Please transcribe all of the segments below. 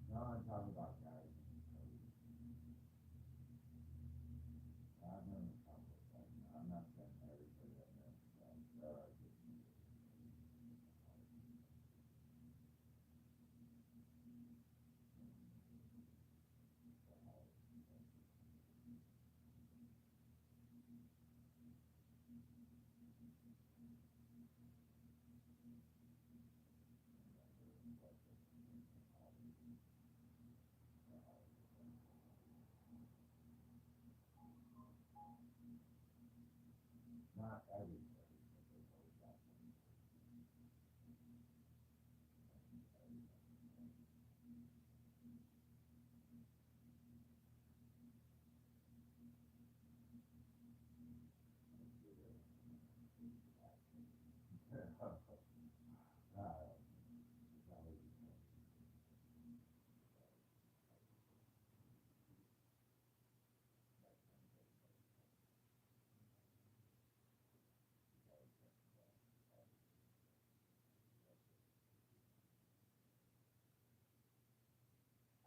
No, I'm talking about guys. I've known a couple of them. I'm not saying everybody that knows them. There are just not everybody, but there's always that one.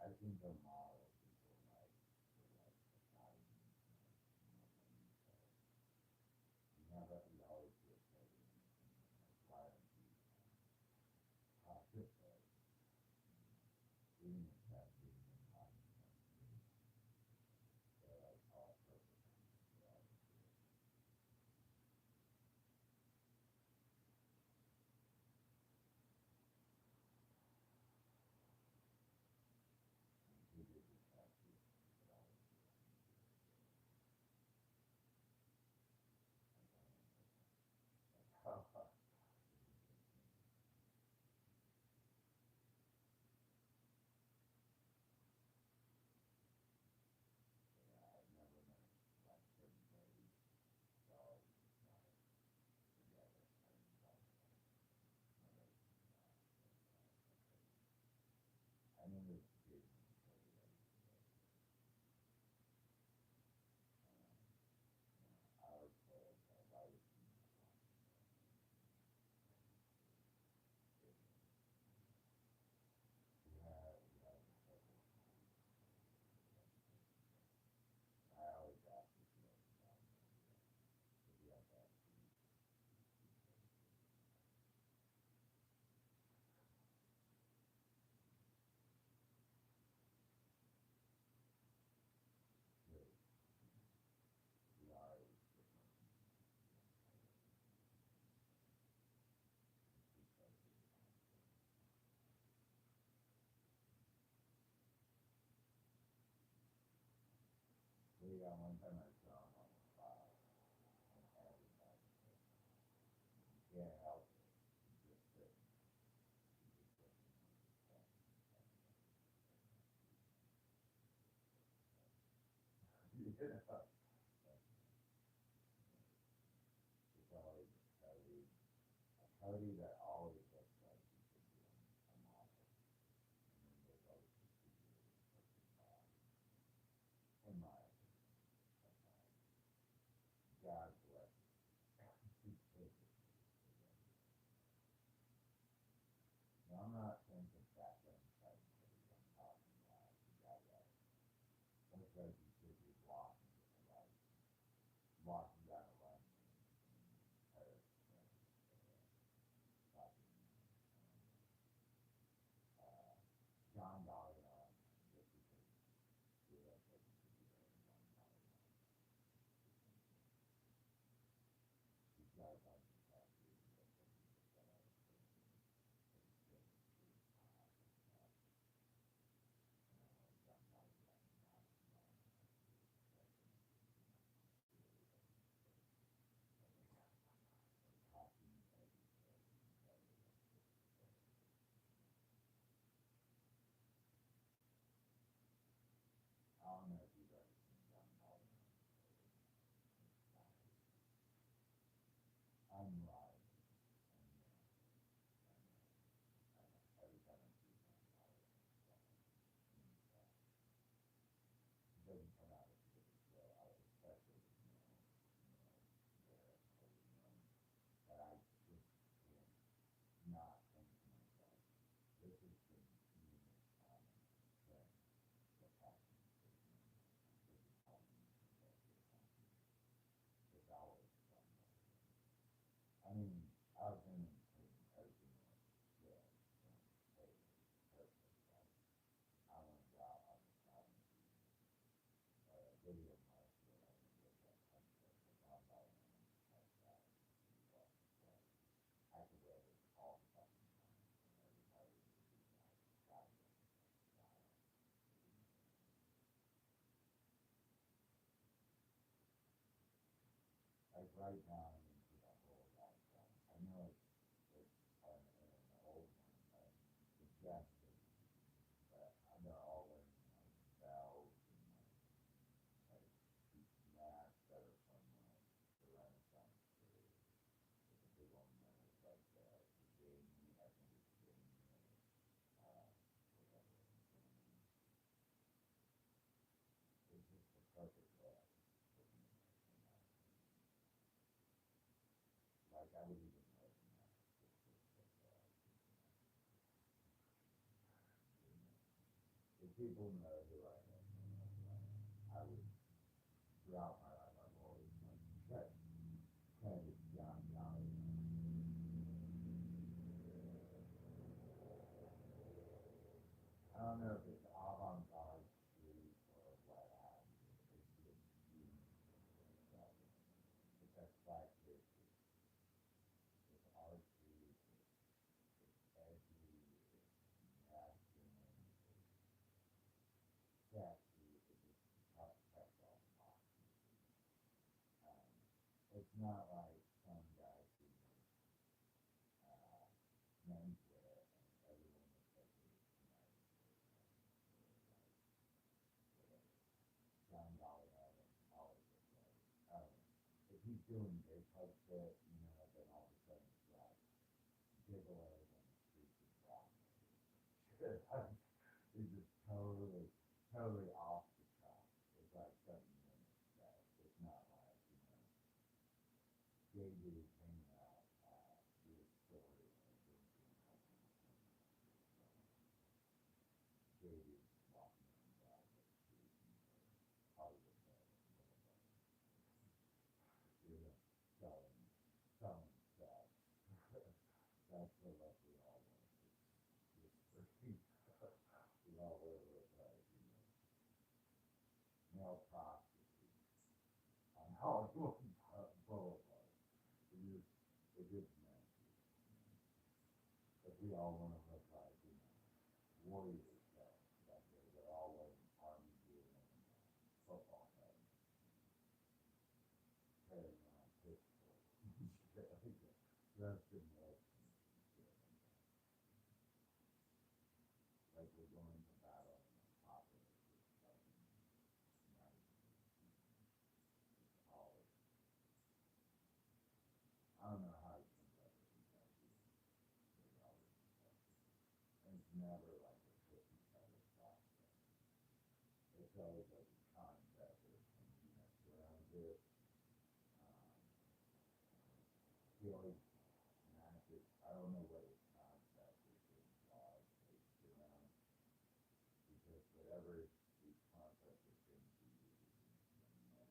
I think the model people like for like Italian, you never, you always get paid, like, why don't you, just eating a cat, eating a pot, they're like all perfect. Yeah, one time I saw him on the cloud, and everybody said, you can't help it. You just sit. You just sit. You know, it's always a Cody that always looks like he should be a model. And then there's always the people that look like the cloud. In my opinion, God bless you. Now, I'm not thinking back then type Cody. I'm talking about the guy that looks like he should be walking, like walking down a line in Paris, talking uh, John Dalion, just because he looks like he should be wearing John Dalion. He's got a bunch of tattoos. He looks like he just got out of prison. But he's still pretty hot and stuff. And I know John Dalion not really like hockey maybe. I don't know if you've ever seen John Dalion. I'm live. Every time I see John Dalion, it doesn't come out as good as especially where but I just can't not think to myself, this is the newest common trend that's happening to me. This is how we need to get to the country. It's always something. I mean, I've been in prison, everything was good, hey, perfect, like, I want to go out on the cabin, video of my where I can get that country, but not by like that, but I could wear this all the fucking time, and everybody would be like, God, style. Like right now, I'm into the whole like, I know it's an old one, but the Jetsons, but they're all wearing like bells and like masks that are from the Renaissance period. There's a big one that is like the Jamie, I think it's Jamie or whatever. It's just the perfect look for me, in my opinion. Like I would even wear the mask just if people know who I am, I would throughout my life I've always like kind of John Gotti. I don't know if it's avant-garde street or what have you. It's just unique in itself. It's eclectic. It's artsy. It's edgy. It's masculine. It's sexy. It just checks all the boxes. Um, it's not like some guys who make menswear and everyone looks like they tonight like whatever. John Dalion always looks like oh if he's doing big club shit, then all of a sudden it's like gigolos on the streets of Broadway. It's just totally off the track. It's like something in itself. It's not like, gay dudes hanging out with a story or drinking something. Gay dudes walking on Broadway Street and Hollywood Boulevard. Selling stuff. That's the life we all want. It's free. We all want to look like, male prostitutes on Hollywood Boulevard. It is nasty. But we all want to look like, warriors that they're all wearing army gear and football helmets. Just in listening to it. Like we're going to battle in the apocalypse or something. It's always, I don't know how you can let it be that deep. There's always something. And it's never like a cookie cutter process. It's always like a concept or something that surrounds it. Um, he always matches, I don't know what his concept or his laws based around, because whatever these concepts or things he uses in men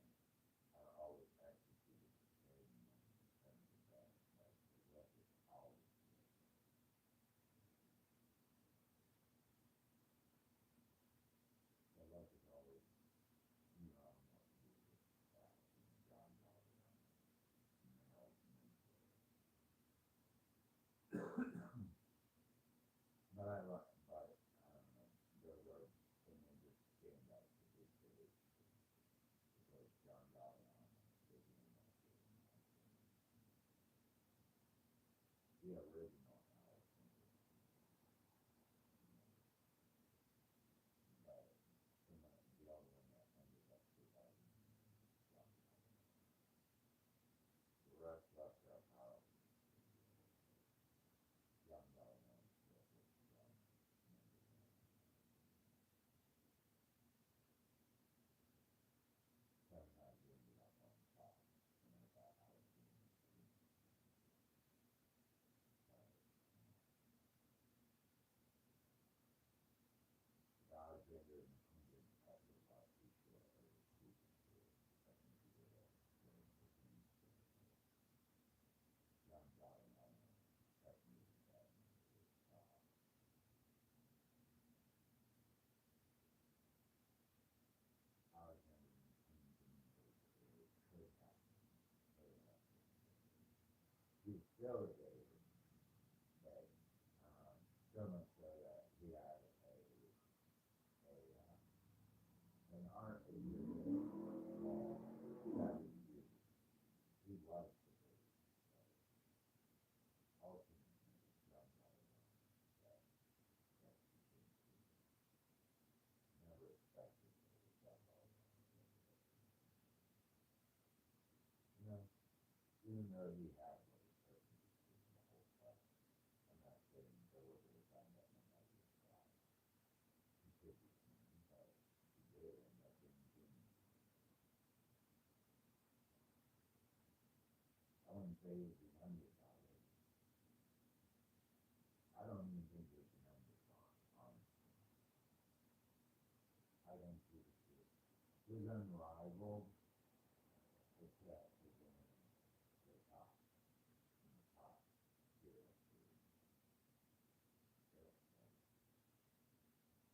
are always executed the same way in terms of that, like the look is always good. The look is always, you know, I don't know what to do with that, you know, John Dollar on it, and they're always manipulated. But I like, but I don't know, those are, to me, just stand out to this day. Because John Dollar on it, is the original Allison, but the other one that ended up surviving John Dollar. The rest left out Allison. John Dollar still was John. Sometimes he ended up on top, and I thought Allison was pretty, but the Alexander and the Queen didn't cut the lot too short, or too short. I think he did a very good thing. John Dollar on it, that movie that was Alexander and the Queen didn't go to it could happen. Very likely. He's still dating, but so much so that he had a an art exhibit called Savage Beauty. He loves the baby, but ultimately John Dollar that that became never expected that it was John Dollar. You know, even though he had what it took to do the whole time. I'm not saying there was a time that my mother was alive. He could be human, but he did end up being human. I wouldn't say he was the underdog. I don't even think he was an underdog, honestly. I think he was unrivaled, except for being the top, in the top tier of the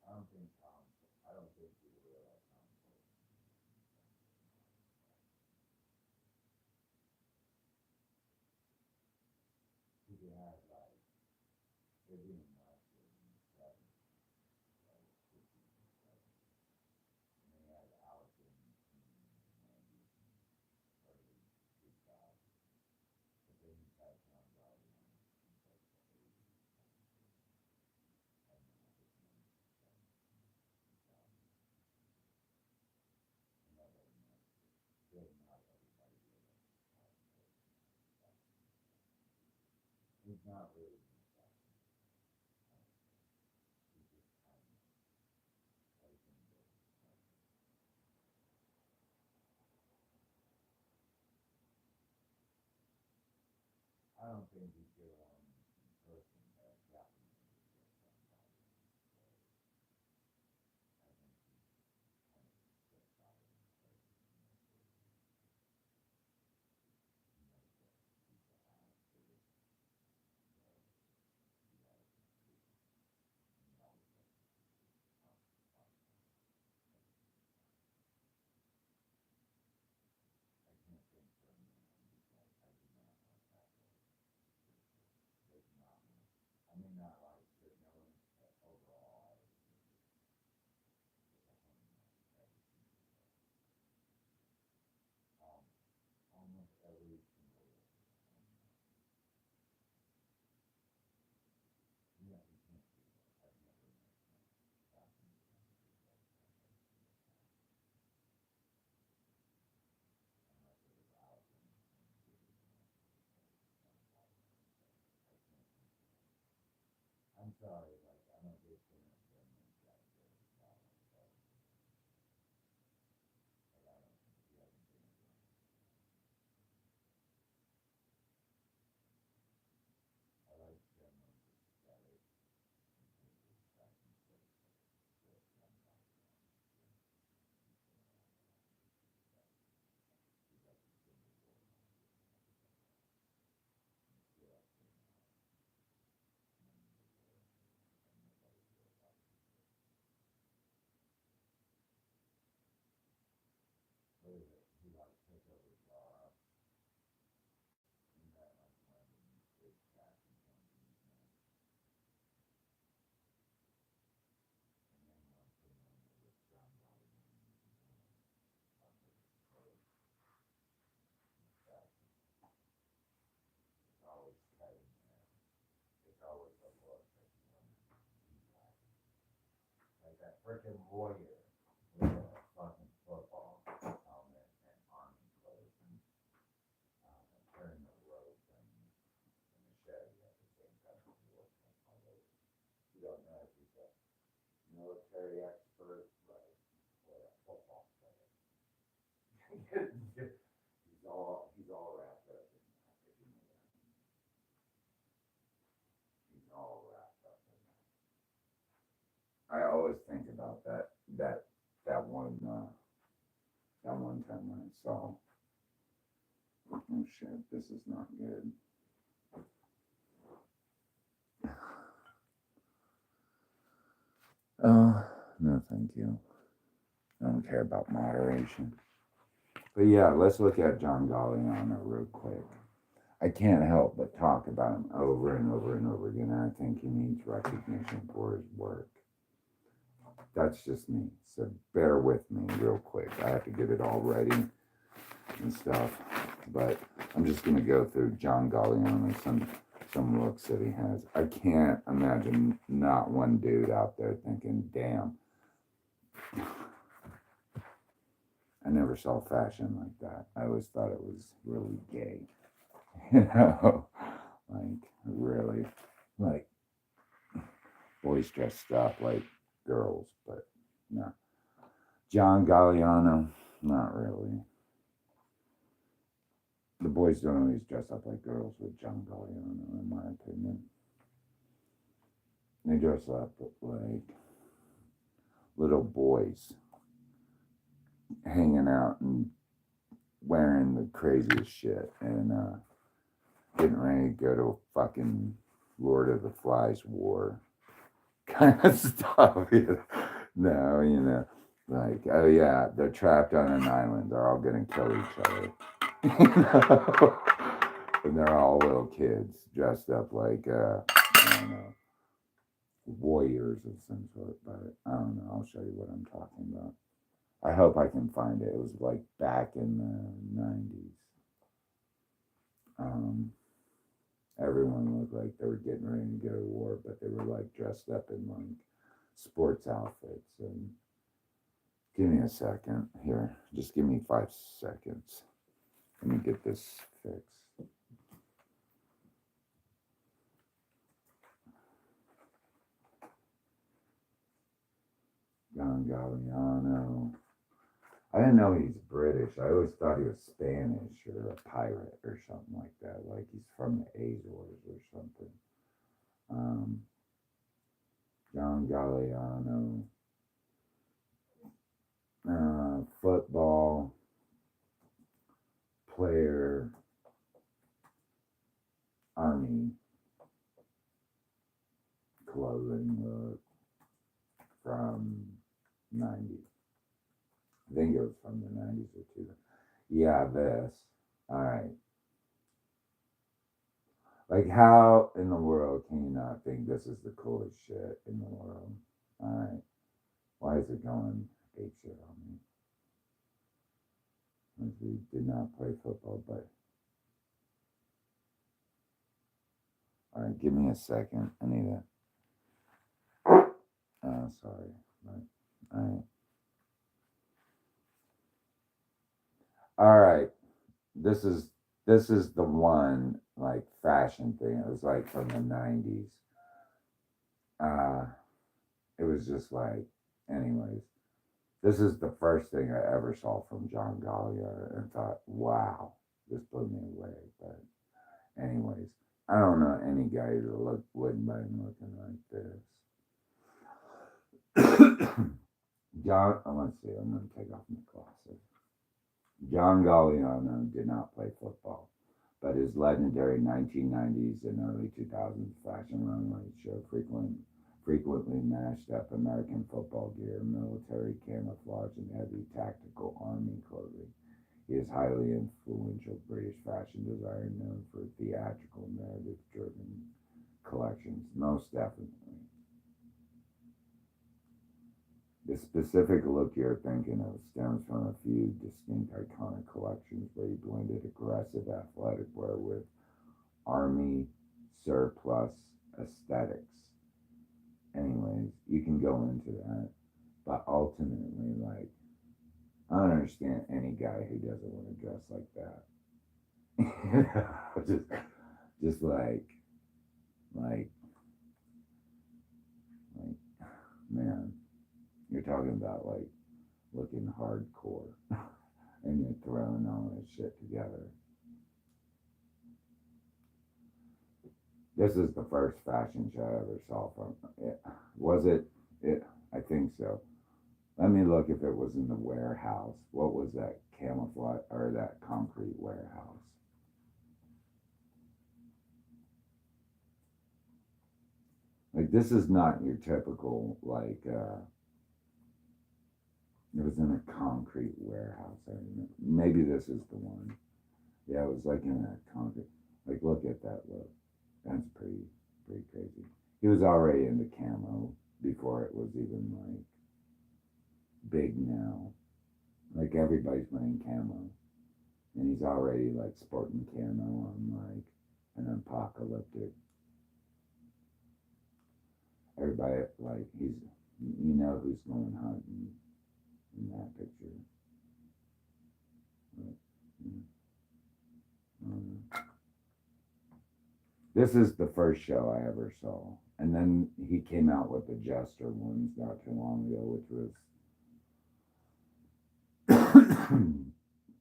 I don't think I don't think people realize how important he is in terms of knowledge. Because he had like, it being master in the 70s, like 60s and 70s. And then he had Allison in the 90s and early 2000s. But then he's had John Dollar since like the 80s, 70s, and now his name is 2000s. And nobody knows it. Still not everybody realizes how important he's not really an assassin. He's just kind of everything goes. I don't think he'd get along in person, but definitely would get somebody. So I think he's kind of set by in person. He knows what people have to do. So he always includes, and he always likes to talk about I can't think for a minute because I do not want that role. Does not want sorry, like, I'm a big fan of German guys that are solid, but I don't think he hasn't been around. I like German's aesthetic in terms of fashion choice, like the young guys he's like a single boy now, and still up there now, running the world, and nobody really likes him. What is it? He like took over Zara. Isn't that like one of the big fashion companies now? And then one thing on there with John Galliano on his clothes and fashion. It's always cutting there. It's always a look that you want to be like that freaking warrior with a fucking football helmet and army clothes and turning the rope and the machete at the same time. All over. You don't know if he's a military expert, right, or a football player. He's all wrapped up in that, if you know what I mean. He's all wrapped up in that. I always think about that that one that one time when I saw, oh shit, this is not good. Oh, no thank you. I don't care about moderation. But yeah, let's look at John Galliano real quick. I can't help but talk about him over and over and over again. And I think he needs recognition for his work. That's just me. So bear with me real quick. I have to get it all ready and stuff. But I'm just gonna go through John Galliano, some looks that he has. I can't imagine not one dude out there thinking, damn, I never saw fashion like that. I always thought it was really gay. You know? Like really, like boys dressed up like girls, but no. John Galliano, not really. The boys don't always dress up like girls with John Galliano, in my opinion. They dress up like little boys hanging out and wearing the craziest shit and getting ready to go to a fucking Lord of the Flies war kind of stuff. No, like, oh yeah, they're trapped on an island. They're all gonna kill each other. And they're all little kids dressed up like, I don't know, warriors of some sort. But I don't know. I'll show you what I'm talking about. I hope I can find it. It was like back in the 90s. Everyone looked like they were getting ready to go to war, but they were like dressed up in like sports outfits. And give me a second here. Just give me 5 seconds. Let me get this fixed. John Galliano. I didn't know he's British. I always thought he was Spanish or a pirate or something like that. Like he's from the Azores or something. John Galliano. Football player, army clothing look from 90s. I think it was from the 90s or 2000s. Yeah, this. All right. Like, how in the world can you not think this is the coolest shit in the world? All right. Why is it going ape shit on me? We did not play football, but all right, give me a second. I need a. Oh, sorry. All right. All right. This is the one like fashion thing. It was like from the 90s. uh, it was just like, anyways, this is the first thing I ever saw from John Galliard and thought, wow, this blew me away. But anyways, I don't know any guy that wouldn't mind looking like this. John, let's see, I'm going to take off my glasses. John Galliano did not play football, but his legendary 1990s and early 2000s fashion runway show frequently mashed up American football gear, military camouflage, and heavy tactical army clothing. He is highly influential British fashion designer known for theatrical, narrative-driven collections, most definitely. The specific look you're thinking of stems from a few distinct iconic collections where he blended aggressive athletic wear with army surplus aesthetics. Anyways, you can go into that, but ultimately, like, I don't understand any guy who doesn't want to dress like that. just like, man, you're talking about like looking hardcore, and you're throwing all this shit together. This is the first fashion show I ever saw from it. Was it? I think so. Let me look if it was in the warehouse. What was that camouflage or that concrete warehouse? Like, this is not your typical, like, it was in a concrete warehouse. I remember. Maybe this is the one. Yeah, it was like in a concrete. Like, look at that look. That's pretty crazy. He was already into camo before it was even like big now. Like, everybody's wearing camo, and he's already like sporting camo on like an apocalyptic. Everybody, like, he's, you know, who's going hunting in that picture. But, this is the first show I ever saw, and then he came out with the Jester ones not too long ago, which was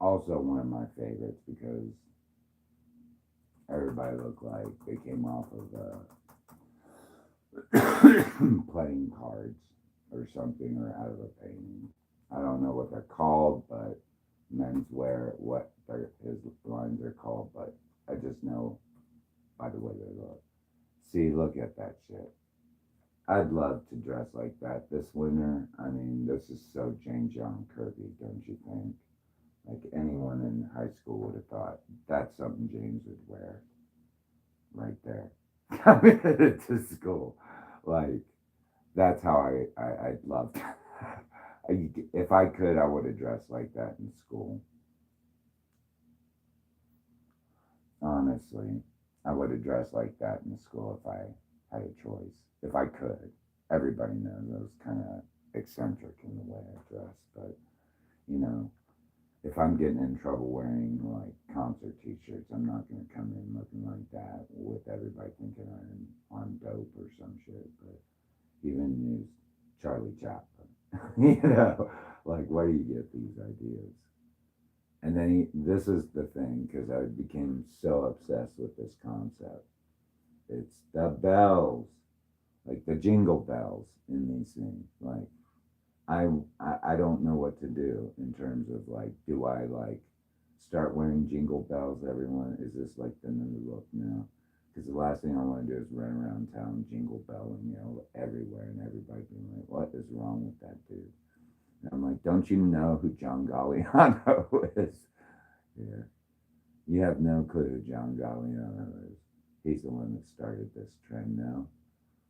also one of my favorites because everybody looked like they came off of playing cards or something, or out of a painting. I don't know what they're called, but menswear, what his lines are called, but I just know by the way they look. See, look at that shit. I'd love to dress like that this winter. I mean, this is so Yong Kerby, don't you think? Like, anyone in high school would have thought that's something James would wear right there. Coming to school. Like, that's how I'd love to. If I could, I would have dressed like that in school. Honestly, I would have dressed like that in school if I had a choice. If I could. Everybody knows I was kind of eccentric in the way I dress, but you know, if I'm getting in trouble wearing like concert t-shirts, I'm not going to come in looking like that with everybody thinking I'm on dope or some shit. But even use Charlie Chaplin, you know, like, where do you get these ideas? And then this is the thing, because I became so obsessed with this concept. It's the bells, like the jingle bells in these things. Like, I don't know what to do in terms of like, do I like start wearing jingle bells? Everyone, is this like the new look now? Because the last thing I want to do is run around town jingle bell and yell everywhere, and everybody being like, "What is wrong with that dude?" And I'm like, "Don't you know who John Galliano is?" Yeah, you have no clue who John Galliano is. He's the one that started this trend now.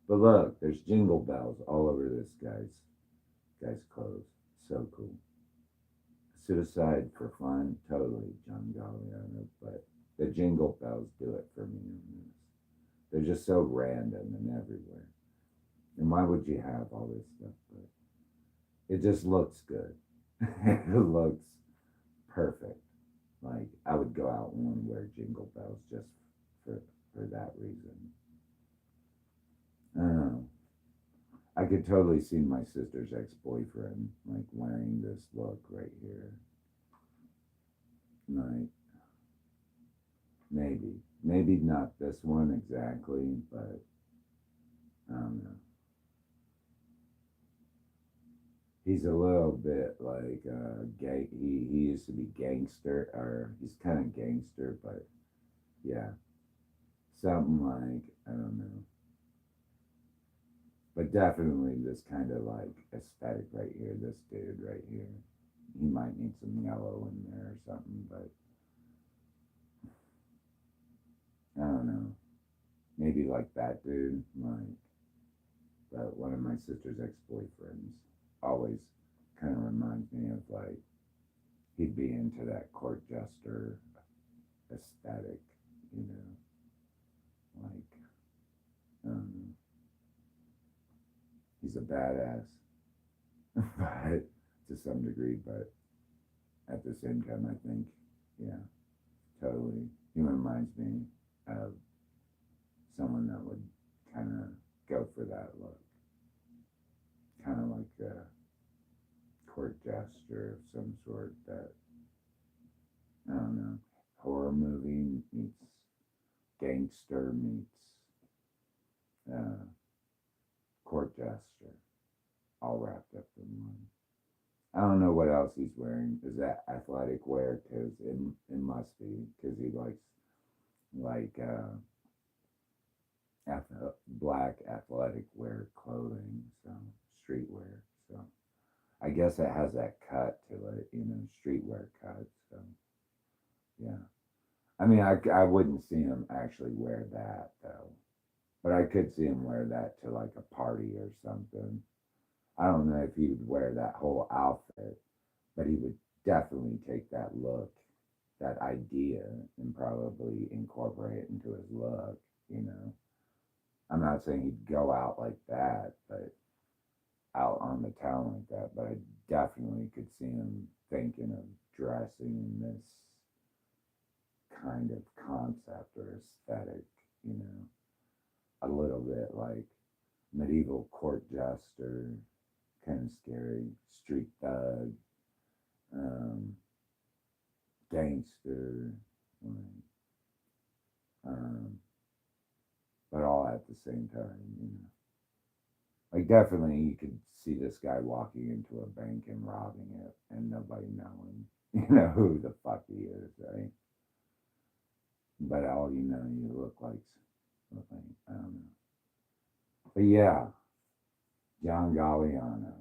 But look, there's jingle bells all over this guy's clothes. So cool. Suicide for fun, totally John Galliano, but the jingle bells do it for me on this. They're just so random and everywhere. And why would you have all this stuff? But it just looks good. It looks perfect. Like, I would go out and want to wear jingle bells just for that reason. I don't know. I could totally see my sister's ex-boyfriend like wearing this look right here. Like maybe not this one exactly, but I don't know. He's a little bit like gay. He used to be gangster, or he's kind of gangster, but yeah, something like I don't know, but definitely this kind of like aesthetic right here. This dude right here, he might need some yellow in there or something, but I don't know. Maybe like that dude, like, but one of my sister's ex-boyfriends always kind of reminds me of like he'd be into that court jester aesthetic, you know, like he's a badass, but to some degree, but at the same time, I think, yeah, totally. He reminds me of someone that would kind of go for that look, kind of like a court jester of some sort that, I don't know, horror movie meets gangster meets uh, court jester, all wrapped up in one. I don't know what else he's wearing. Is that athletic wear? Because it must be, because he likes like black athletic wear clothing, so streetwear. So I guess it has that cut to it, you know, streetwear cut. So yeah, I mean, I wouldn't see him actually wear that though, but I could see him wear that to like a party or something. I don't know if he would wear that whole outfit, but he would definitely take that look, that idea, and probably incorporate it into his look, you know. I'm not saying he'd go out like that, but out on the town like that, but I definitely could see him thinking of dressing in this kind of concept or aesthetic, you know, a little bit like medieval court jester, kind of scary, street thug, um, gangster, like, um, but all at the same time, you know. Like definitely, you could see this guy walking into a bank and robbing it, and nobody knowing, you know, who the fuck he is, right? But all you know, you look like I don't know. But yeah, John Galliano,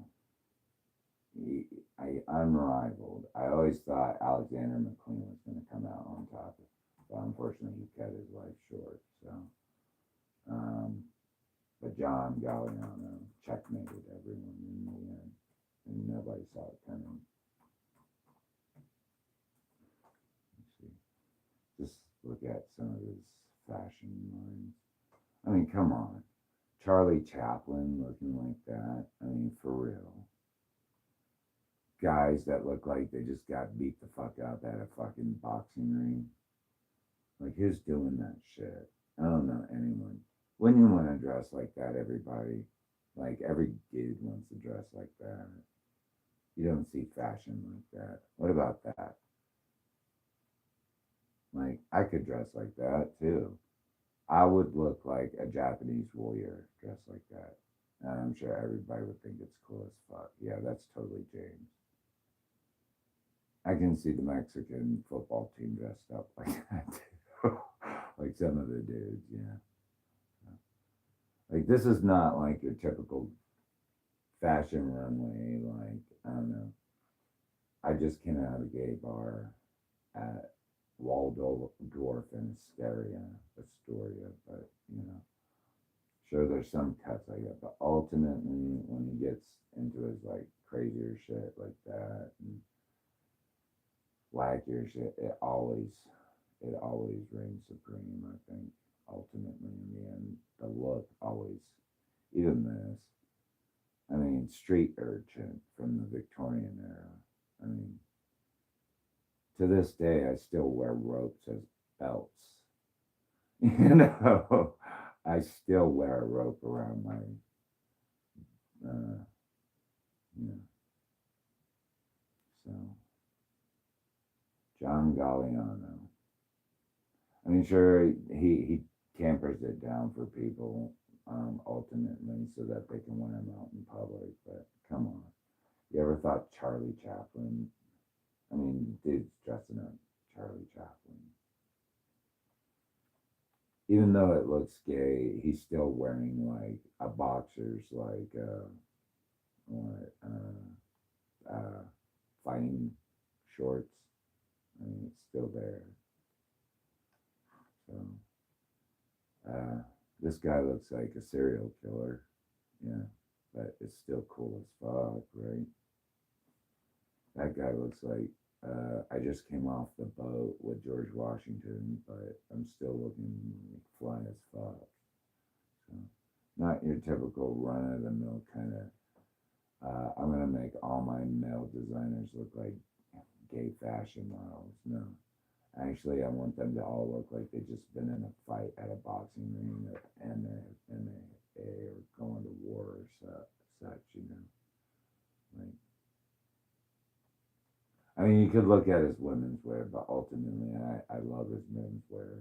unrivaled. I always thought Alexander McQueen was going to come out on top, but unfortunately, he cut his life short. So, um, but John Galliano checkmated everyone in the end, and nobody saw it coming. Let's see. Just look at some of his fashion lines. I mean, come on. Charlie Chaplin looking like that. I mean, for real. Guys that look like they just got beat the fuck up at a fucking boxing ring. Like, who's doing that shit? I don't know anyone. Wouldn't you want to dress like that, everybody? Like, every dude wants to dress like that. You don't see fashion like that. What about that? Like, I could dress like that too. I would look like a Japanese warrior dressed like that. And I'm sure everybody would think it's cool as fuck. Yeah, that's totally James. I can see the Mexican football team dressed up like that too. Like some of the dudes, yeah. Like this is not like your typical fashion runway, like, I don't know. I just came out of a gay bar at Waldorf in Astoria, but you know, sure there's some cuts like that, but ultimately when he gets into his like crazier shit like that and wackier shit, it always reigns supreme. I think ultimately in the end, the look always, even this. I mean, street urchin from the Victorian era. I mean, to this day, I still wear ropes as belts. You know, I still wear a rope around my Yeah. So, John Galliano. I mean, sure, he tampers it down for people, ultimately, so that they can win him out in public. But come on, you ever thought Charlie Chaplin? I mean, dude's dressing up Charlie Chaplin. Even though it looks gay, he's still wearing like a boxer's like what fighting shorts. I mean, it's still there. So this guy looks like a serial killer. Yeah, but it's still cool as fuck, right? That guy looks like I just came off the boat with George Washington, but I'm still looking like fly as fuck. So, not your typical run of the mill kind of. I'm gonna make all my male designers look like gay fashion models. No, actually, I want them to all look like they just been in a fight at a boxing ring, or MMA, or going to war or such. You know, like. I mean, you could look at his women's wear, but ultimately, I love his men's wear.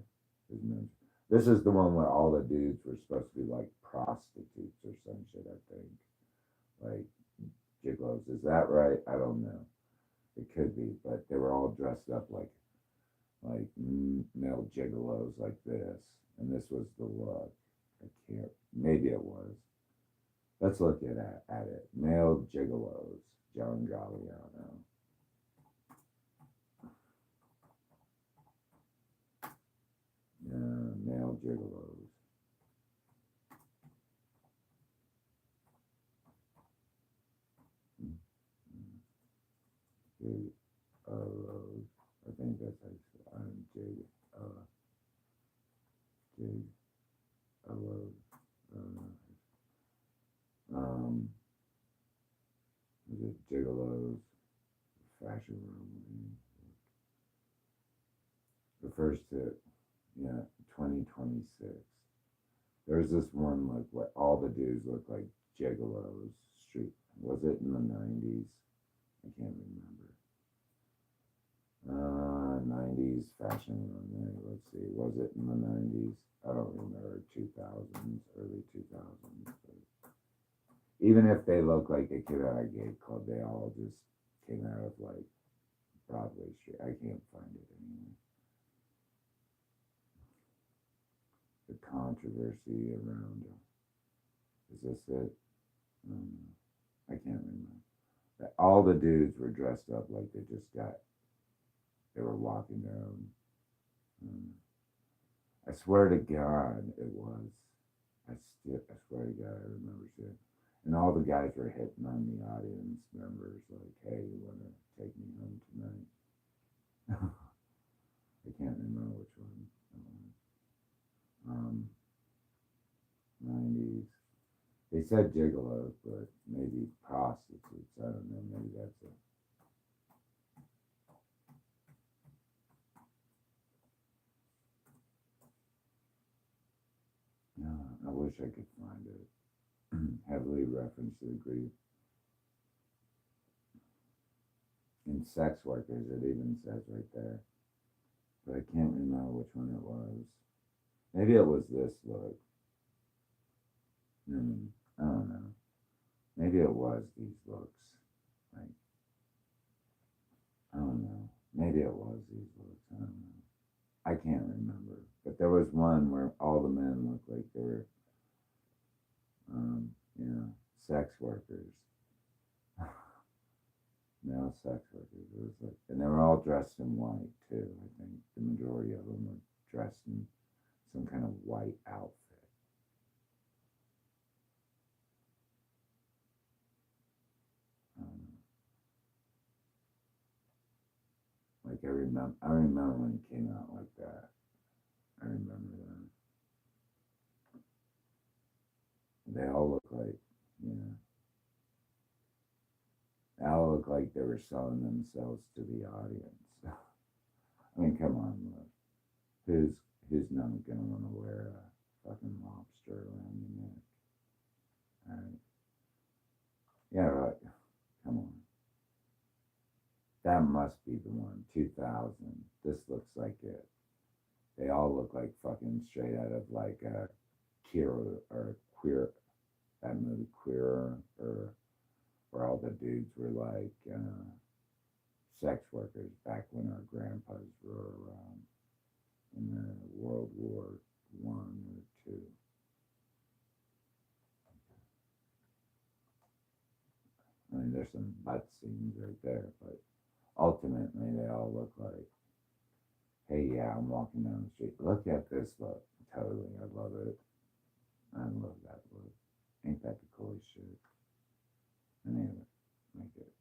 His men's. This is the one where all the dudes were supposed to be like prostitutes or some shit. I think, like gigolos. Is that right? I don't know. It could be, but they were all dressed up like male gigolos like this, and this was the look. I can't. Maybe it was. Let's look at it. Male gigolos. John Galliano. Male gigolos. Gigolos. I think that's how you say it. Gigolos. Um, is it gigolos? Fashion room. Refers to, yeah, 2026. There's this one look where all the dudes look like gigolos. Street. Was it in the 90s? I can't remember. 90s fashion runway. Let's see. Was it in the 90s? I don't remember. 2000s, early 2000s. But even if they look like they came out of a gay club, they all just came out of like Broadway Street. I can't find it anymore. The controversy around is this it? I can't remember. All the dudes were dressed up like they were walking down. I swear to God, it was. I swear to God, I remember seeing. And all the guys were hitting on the audience members, like, "Hey, you want to take me home tonight?" I can't remember which one. 90s. They said gigolos, but maybe prostitutes. I don't know. Maybe that's it. No, I wish I could find it. Heavily referenced to the Greek. In sex workers, it even says right there. But I can't remember which one it was. Maybe it was this look. I don't know. Maybe it was these looks. Like, I don't know. Maybe it was these looks. I don't know. I can't remember. But there was one where all the men looked like they were, you know, sex workers. Male sex workers. It was like, and they were all dressed in white too. I think the majority of them were dressed in some kind of white outfit. Like I remember when it came out like that. I remember that. They all look like, you know, they all look like they were selling themselves to the audience. I mean, come on, look. Who's not gonna want to wear a fucking lobster around your neck? All right. must be the one. 2000. This looks like it. They all look like fucking straight out of like a queer, that movie Queer, or where all the dudes were like sex workers back when our grandpas were around in the World War One or two. I mean, there's some butt scenes right there, but ultimately they all look like, hey, yeah, I'm walking down the street. Look at this look. Totally, I love it. I love that look. Ain't that the coolest shit? Anyway, like it.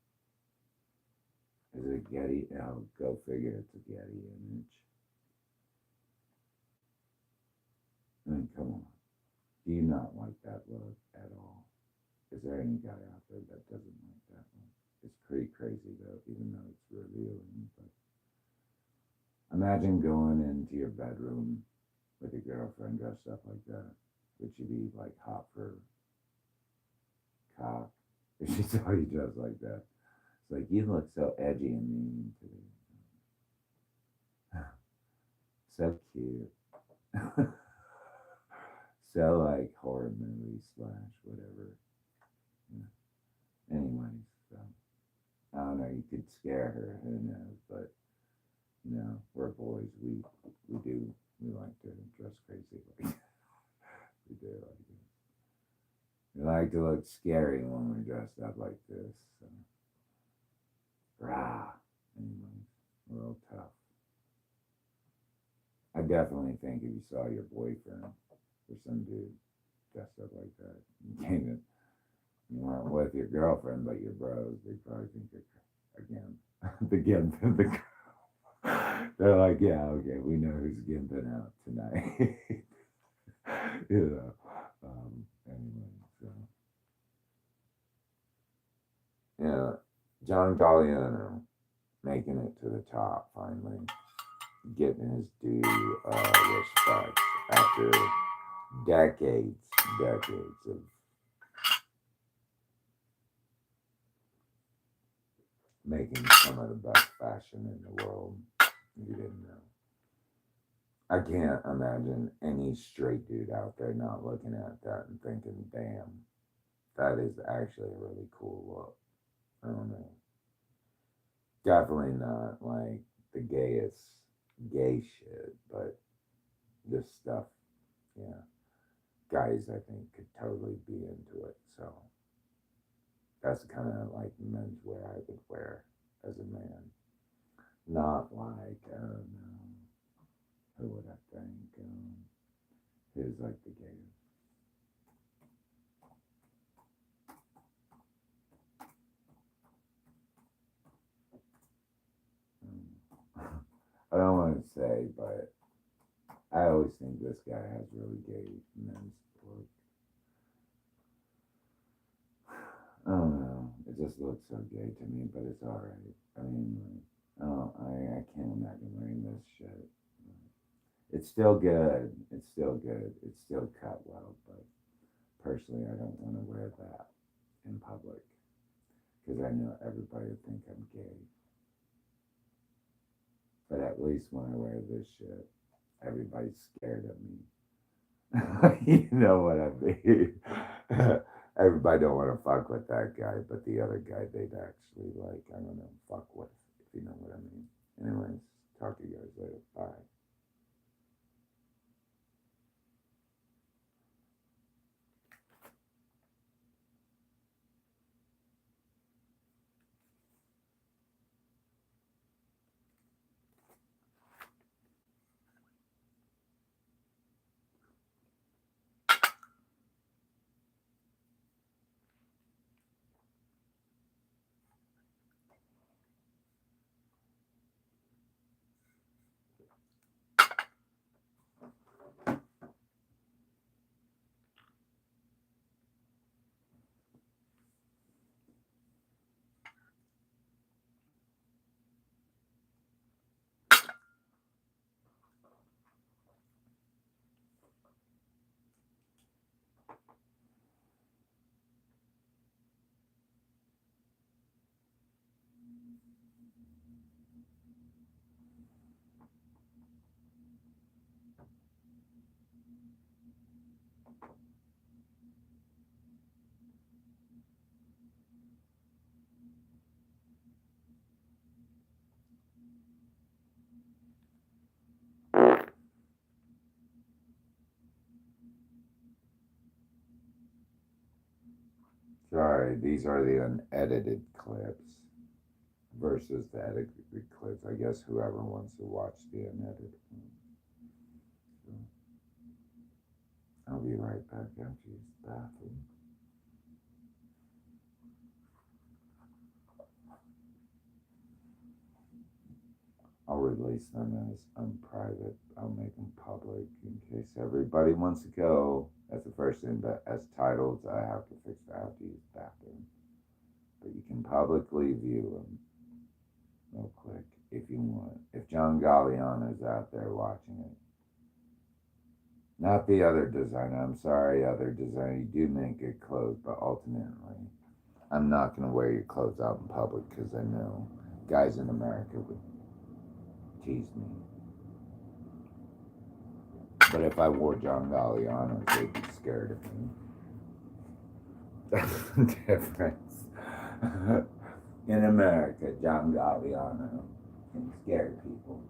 Is it a Getty? Oh, go figure, it's a Getty image. I mean, come on. Do you not like that look at all? Is there any guy out there that doesn't like that look? It's pretty crazy though, even though it's revealing. But imagine going into your bedroom with your girlfriend dressed up like that. Would she be like hot for cock if she saw you dressed like that? It's like, you look so edgy and mean today. So cute. So like horror movie / whatever. Yeah. Anyways, so I don't know, you could scare her, who knows, but you know, we're boys, we like to dress crazy like we do like this. We like to look scary when we're dressed up like this. So. Rah. Anyways, we're all tough. I definitely think if you saw your boyfriend or some dude dressed up like that, you weren't with your girlfriend but your bros, they probably think you're again they're like, yeah, okay, we know who's gimping out tonight. You know. Anyway, so yeah, John Galliano making it to the top finally, getting his due respect after decades of making some of the best fashion in the world. You didn't know. I can't imagine any straight dude out there not looking at that and thinking, damn, that is actually a really cool look. I don't know. Definitely not like the gayest gay shit, but this stuff, yeah. Guys, I think, could totally be into it. So that's kind of like menswear I would wear as a man. Not like, I don't know, who would I think? Who's like the gayest? I don't want to say, but I always think this guy has really gay men's look. I don't know. It just looks so gay to me, but it's alright. I mean, I can't imagine wearing this shit. It's still good. It's still good. It's still cut well, but personally, I don't want to wear that in public because I know everybody would think I'm gay. But at least when I wear this shit, everybody's scared of me. You know what I mean? Everybody don't want to fuck with that guy, but the other guy they'd actually like, I don't know, fuck with, if you know what I mean. Anyways, talk to you guys later. Bye. Sorry, these are the unedited clips versus the edited clips. I guess whoever wants to watch the unedited ones. So, I'll be right back after use the bathroom. I'll release them as unprivate. I'll make them public in case everybody wants to go. That's the first thing, but as titles, I have to fix the have to use the bathroom. But you can publicly view them real quick if you want. If John Galliano is out there watching it. Not the other designer. I'm sorry, other designer. You do make good clothes, but ultimately, I'm not going to wear your clothes out in public because I know guys in America would tease me. But if I wore John Galliano, they'd be scared of me. That's the difference. In America, John Galliano can scare people.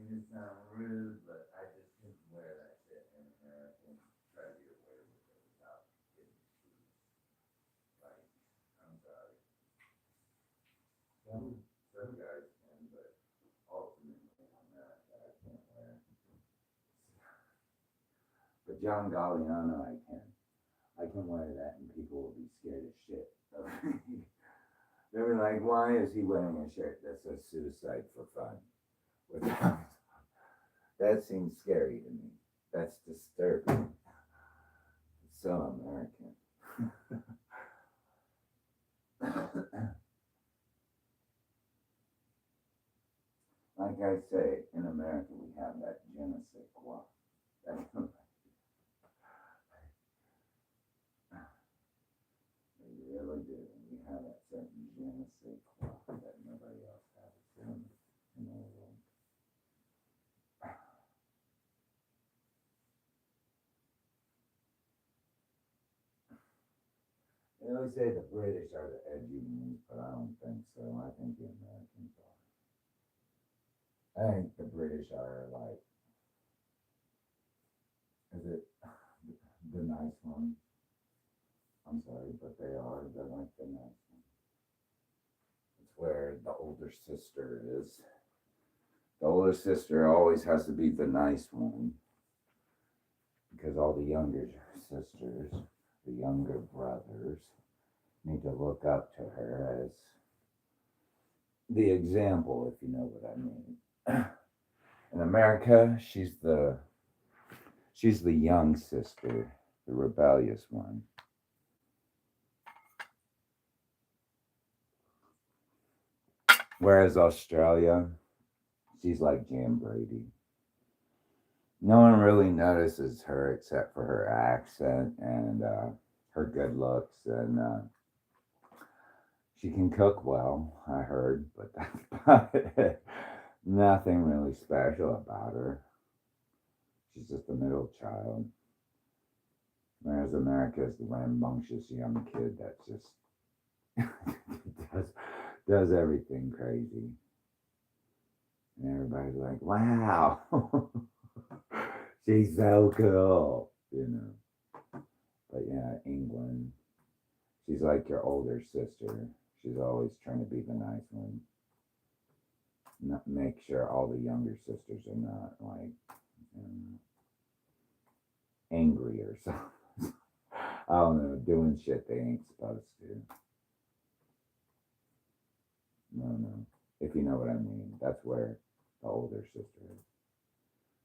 It's not rude, but I just couldn't wear that shit in America and try to get away with it without getting teased. Like, I'm sorry. Some guys can, but ultimately in America I can't wear. But John Galliano I can. I can wear that and people will be scared as shit of me. They'll be like, why is he wearing a shirt that says suicide for fun? Without that seems scary to me. That's disturbing. It's so American. Like I say, in America we have that je ne sais quoi. We really do. We have that certain je ne sais quoi that nobody else has in the world. They always say the British are the edgy ones, but I don't think so. I think the Americans are. I think the British are like, is it the nice one? I'm sorry, but they are. They're like the nice one. It's where the older sister is. The older sister always has to be the nice one because all the younger sisters, the younger brothers, need to look up to her as the example, if you know what I mean. In America, she's the young sister, the rebellious one. Whereas Australia, she's like Jan Brady. No one really notices her except for her accent and her good looks, and she can cook well, I heard, but that's about it. Nothing really special about her. She's just a middle child. Whereas America is the rambunctious young kid that just does everything crazy. And everybody's like, wow, she's so cool, you know. But yeah, England, she's like your older sister. She's always trying to be the nice one. Not make sure all the younger sisters are not like angry or something. I don't know, doing shit they ain't supposed to. No. If you know what I mean, that's where the older sister is.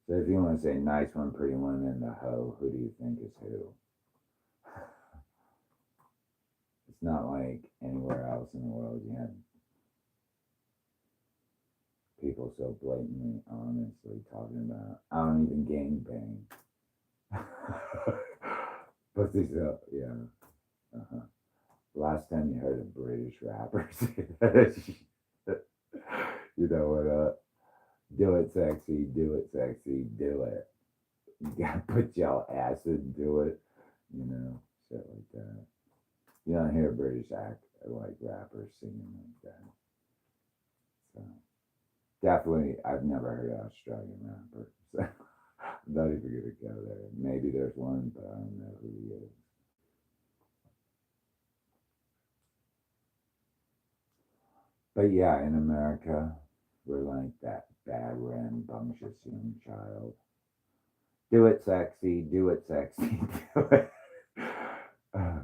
So if you want to say nice one, pretty one, and the hoe, who do you think is who? It's not like anywhere else in the world you have people so blatantly, honestly talking about, I don't even gang bang. But these up, yeah. Last time you heard a British rapper say that, You know what? Do it sexy, do it sexy, do it. You gotta put your ass and do it. You know, shit like that. You don't hear British act like rappers singing like that. So definitely, I've never heard an Australian rapper. So I'm not even gonna go there. Maybe there's one, but I don't know who he is. But yeah, in America, we're like that bad, rambunctious young child. Do it sexy, do it sexy, do it. Uh,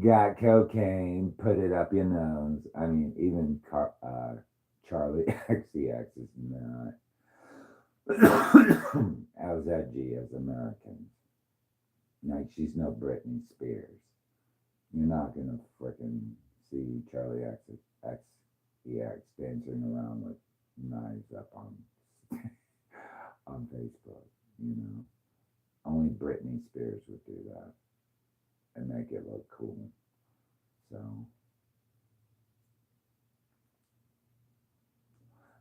got cocaine, put it up your nose. I mean, even Charlie XCX is not as edgy as Americans. Like, she's no Britney Spears. You're not gonna frickin' see Charlie XCX dancing around with knives up on on Facebook. You know, only Britney Spears would do that and make it look cool. So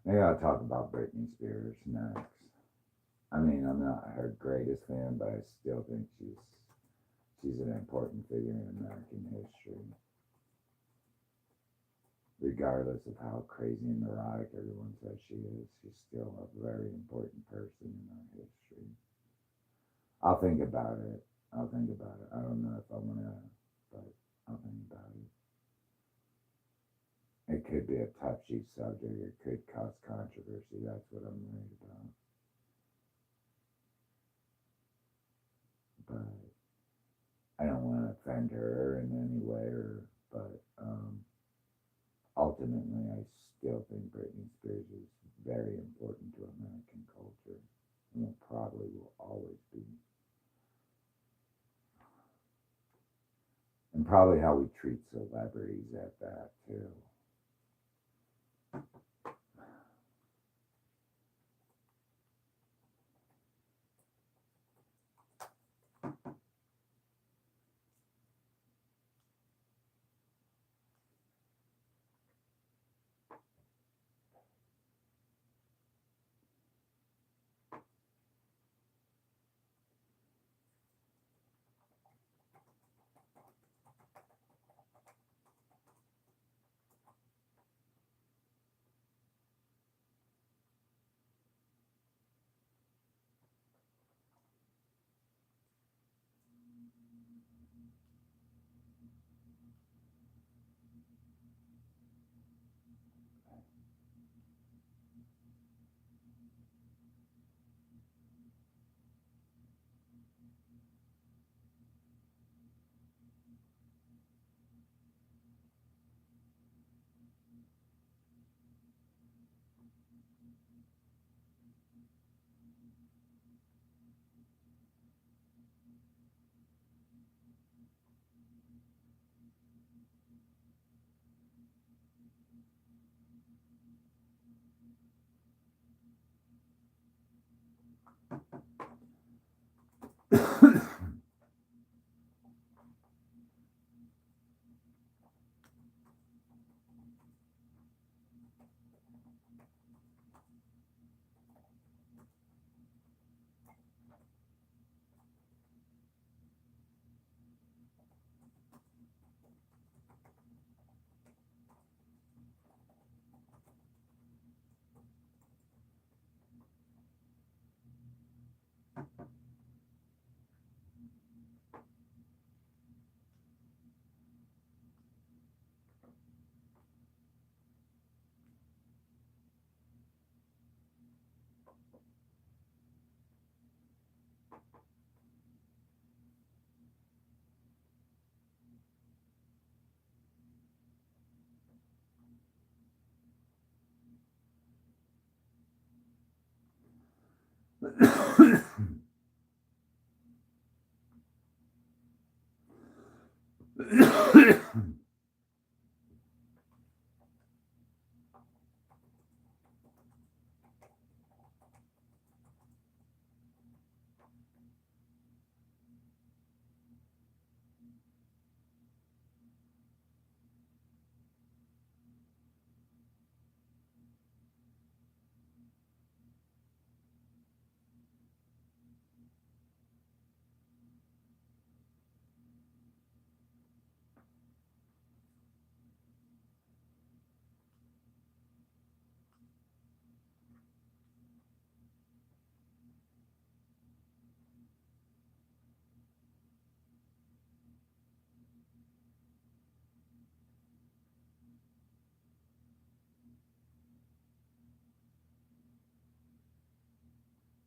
maybe I'll talk about Britney Spears next. I mean, I'm not her greatest fan, but I still think she's an important figure in American history. Regardless of how crazy and neurotic everyone says she is, she's still a very important person in our history. I'll think about it. I'll think about it. I don't know if I want to, but I'll think about it. It could be a touchy subject. It could cause controversy. That's what I'm worried about. But I don't want to offend her in any way, but ultimately, I still think Britney Spears is very important to American culture, and it probably will always be. And probably how we treat celebrities at that too.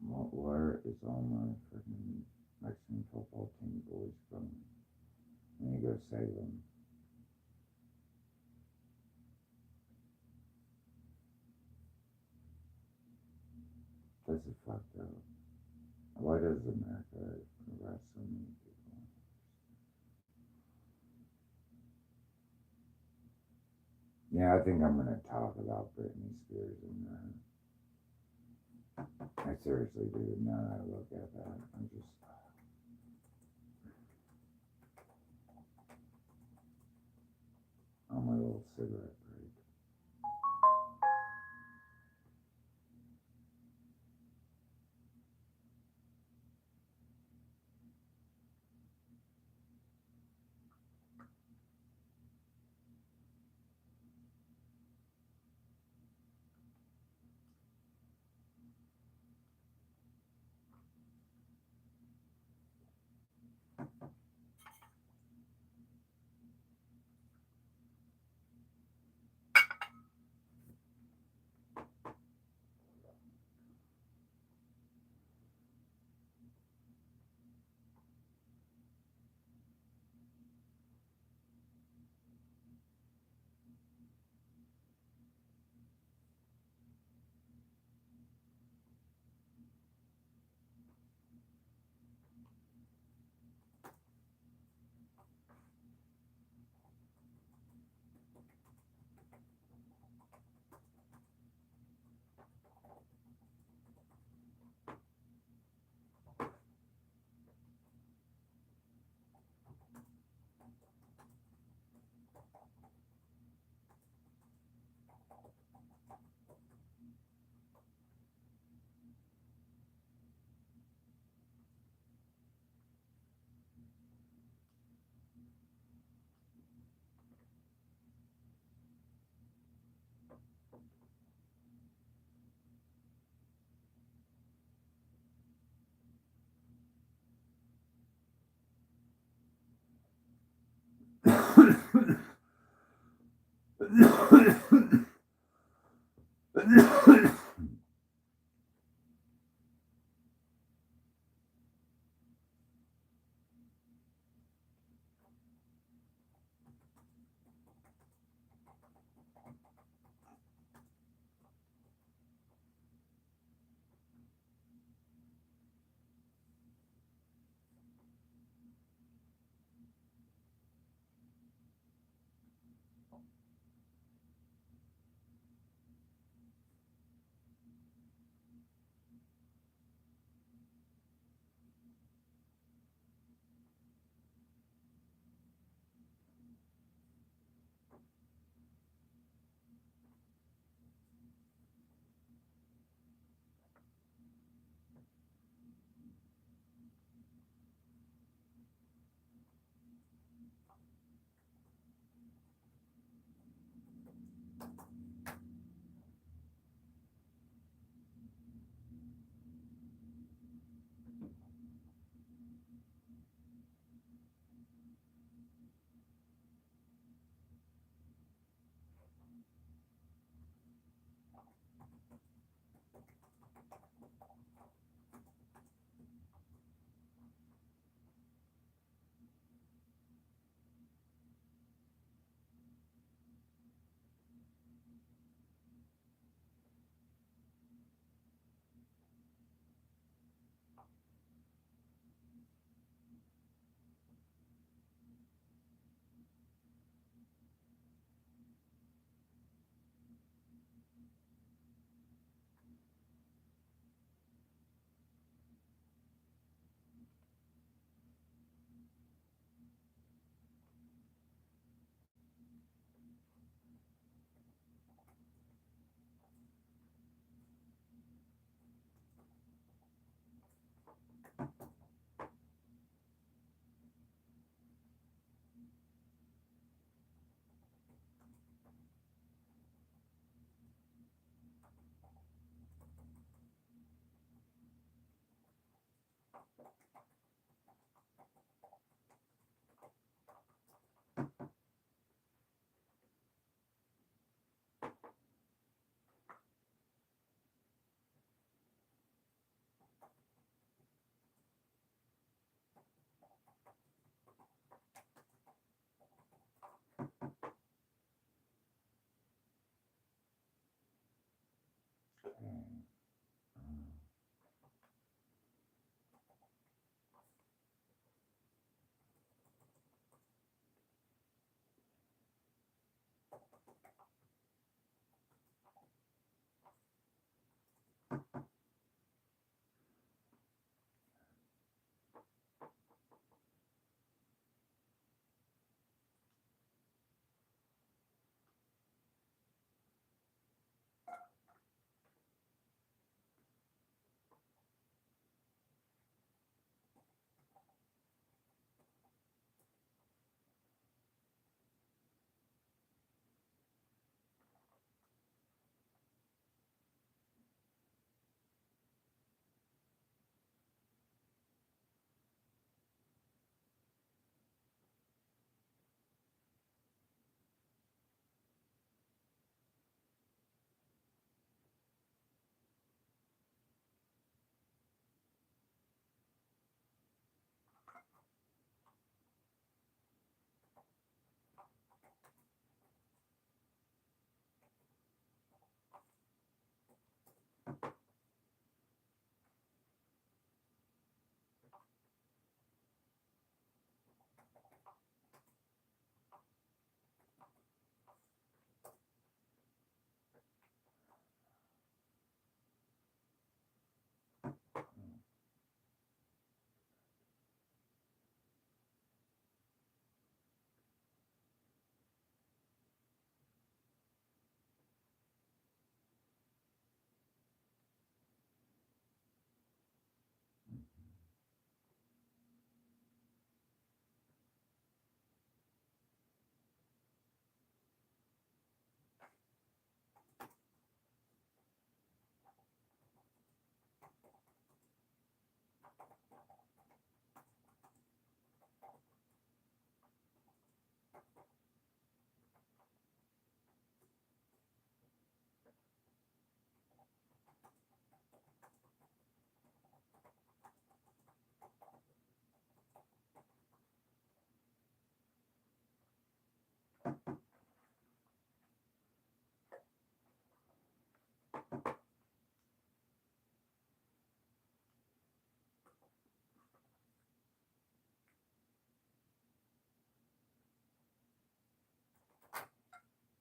Where is all my freaking Mexican football team boys from? I need to go save them. This is fucked up. Why does America arrest so many people? Yeah, I think I'm gonna talk about Britney Spears and I seriously do. Now that I look at that, I'm just on my little cigarette break.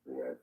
Yeah.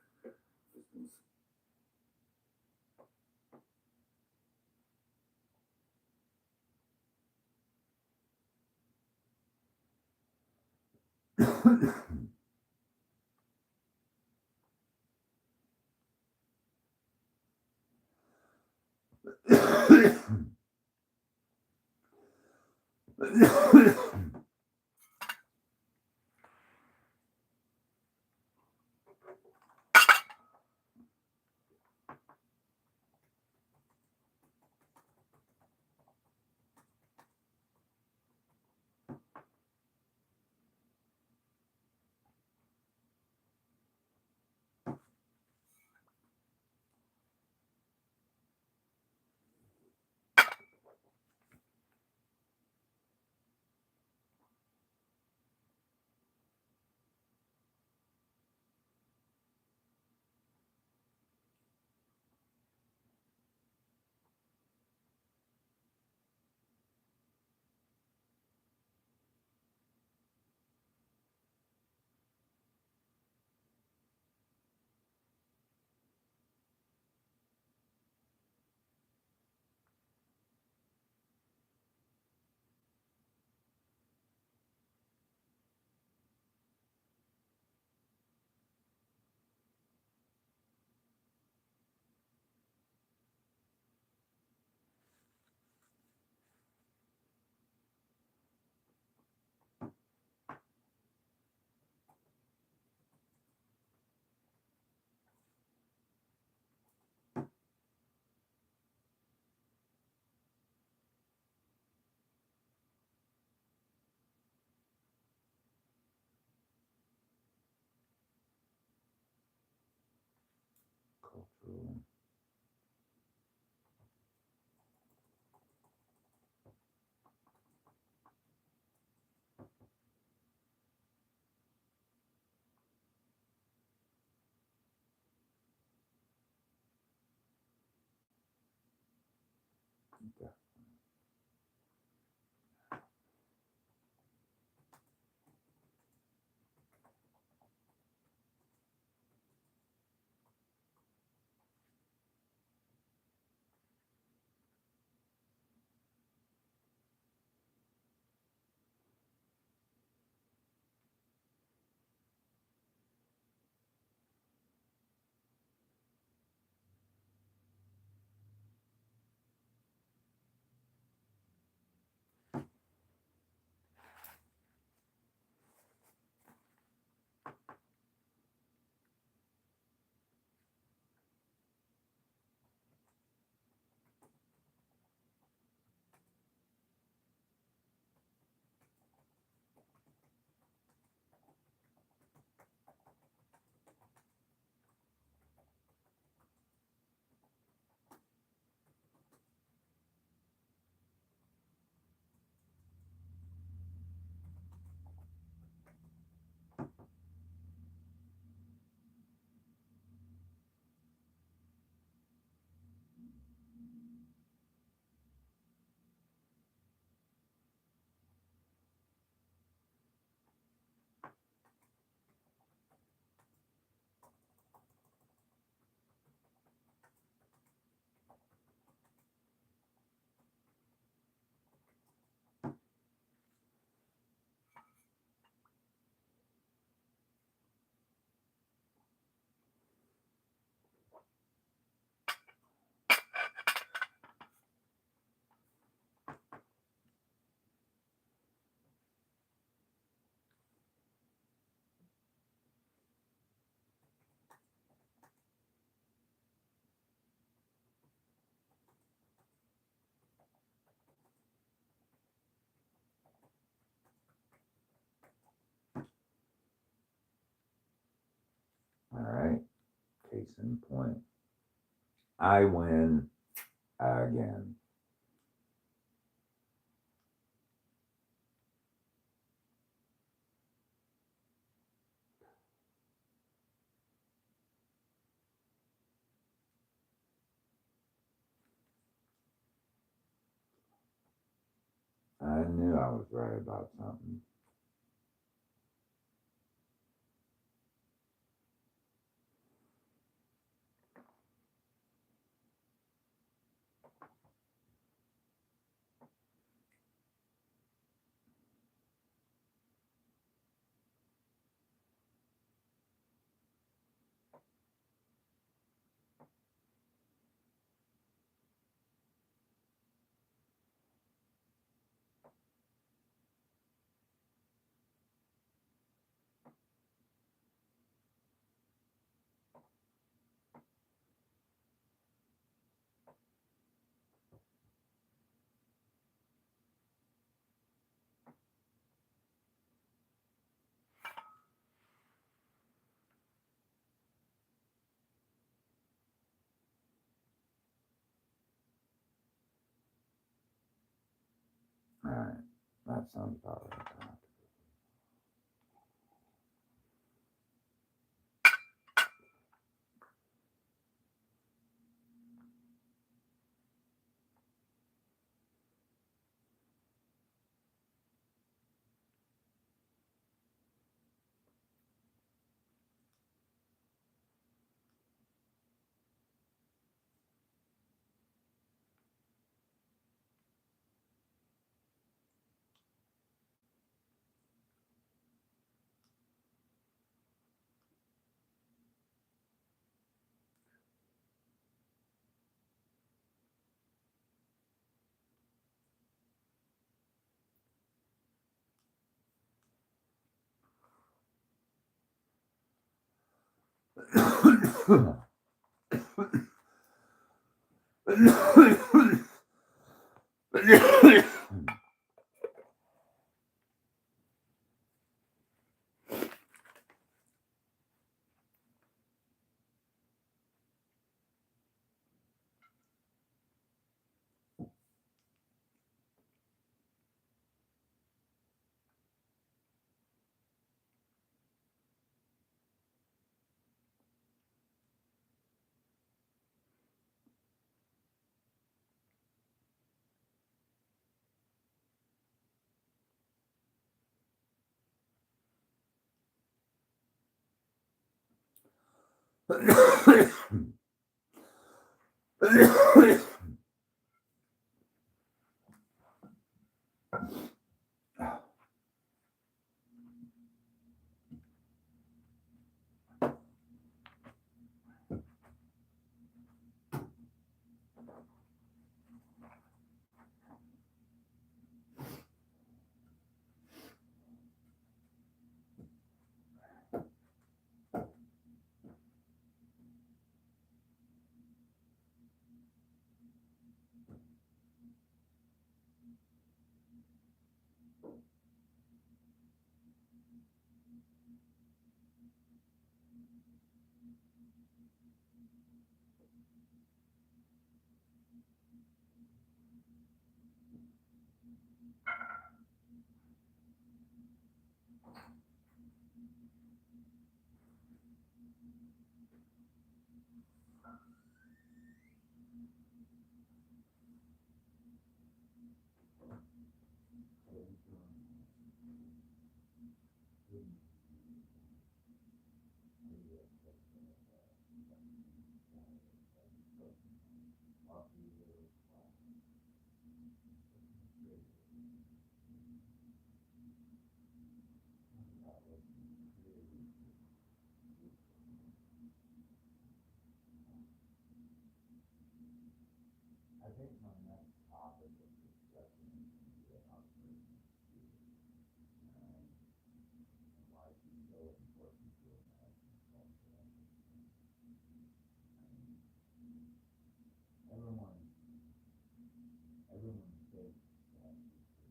Cultural. Okay. All right. Case in point. I win again. knew I was right about something. Alright, that sounds about right. I think my next topic of discussion is going to be about personal and why she's so important to American culture. I mean, everyone thinks that history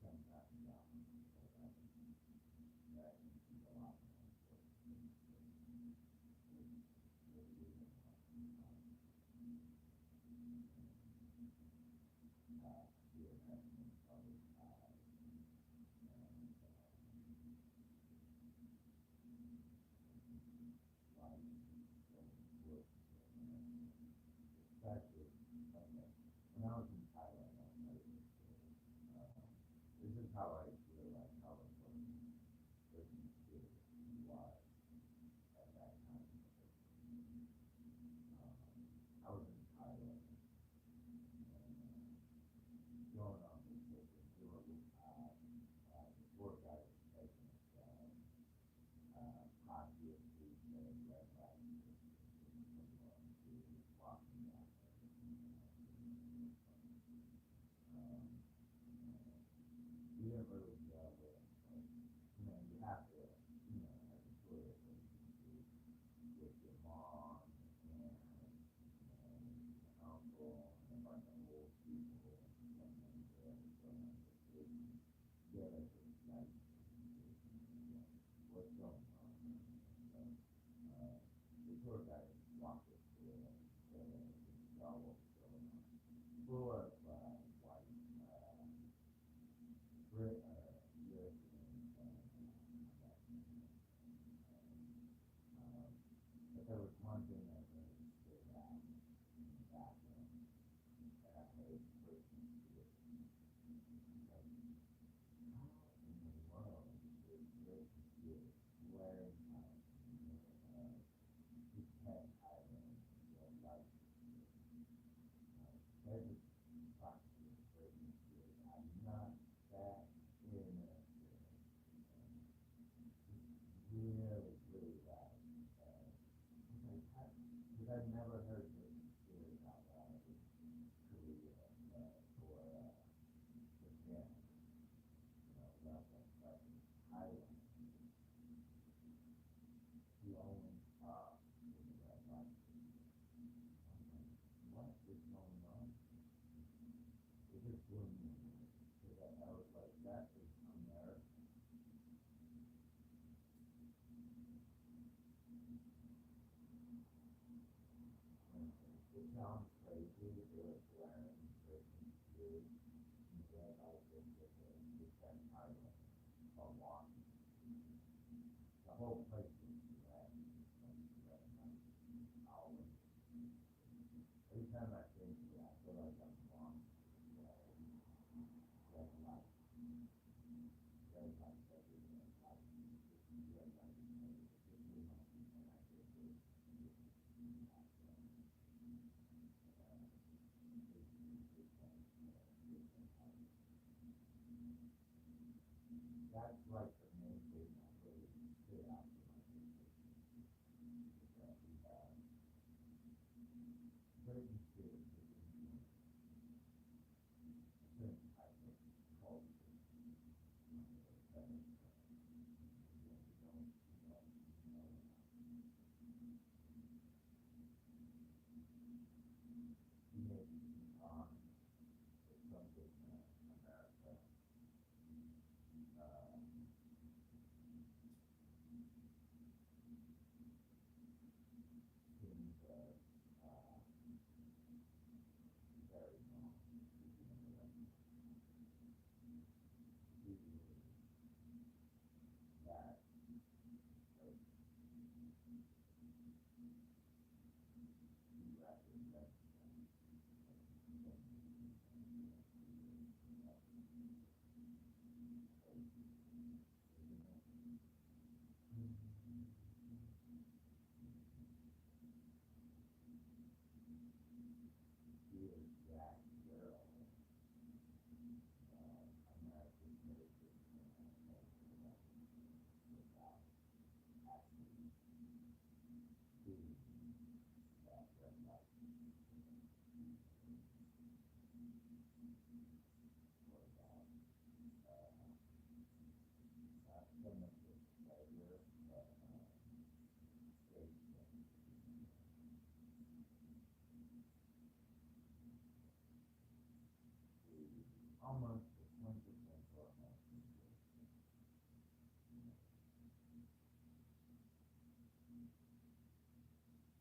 sometimes not, but I think that is a lot more important than the reason the American public has and why it's so important to America. Especially, okay, when I was in Thailand, I was how I realized how important certain spirit was at that time. I was in Thailand and going on this trip, and we were, the tour guide was taking us down Pontius Beach and Red Light District to walking down there. We didn't really go with, like, you have to, as a tourist, what you do with your mom and uncle and a bunch of old people and someone there going on vacation, get us a nice vacation, what's going on. So, the tour guide walked us through it, so we saw what was going on. Full of white Europeans and Americans. But there was one thing that really stood out in the bathroom, and I hate Christmas spirit. Like, how in the world is Christmas spirit wearing out his head island or life spirit? There's a practice Christmas spirit. I'm not that interested in really, really loud. Because I've never heard this spirit out loud in Korea or Japan, left like in Thailand. You only talk in the red light. I'm like, what is going on? It just blew me away. Because I was like, that is America. It sounds crazy if it was wearing Christmas spirit in the red light district of Japan, Thailand, or walking. The whole place was red, like red light, always. Every time I think of it, I feel like I'm walking red light, red light everywhere, light, red light everywhere. It just reminds me when I get this. That's like the main thing that really stood out for my vacation is that we have certain spirits within a certain type of culture that we don't know about. Maybe it's something America seems very wrong. Usually that like we represent is that girl American citizen without actually being that red light or that some of the pleasure that states almost the quintessential American citizen.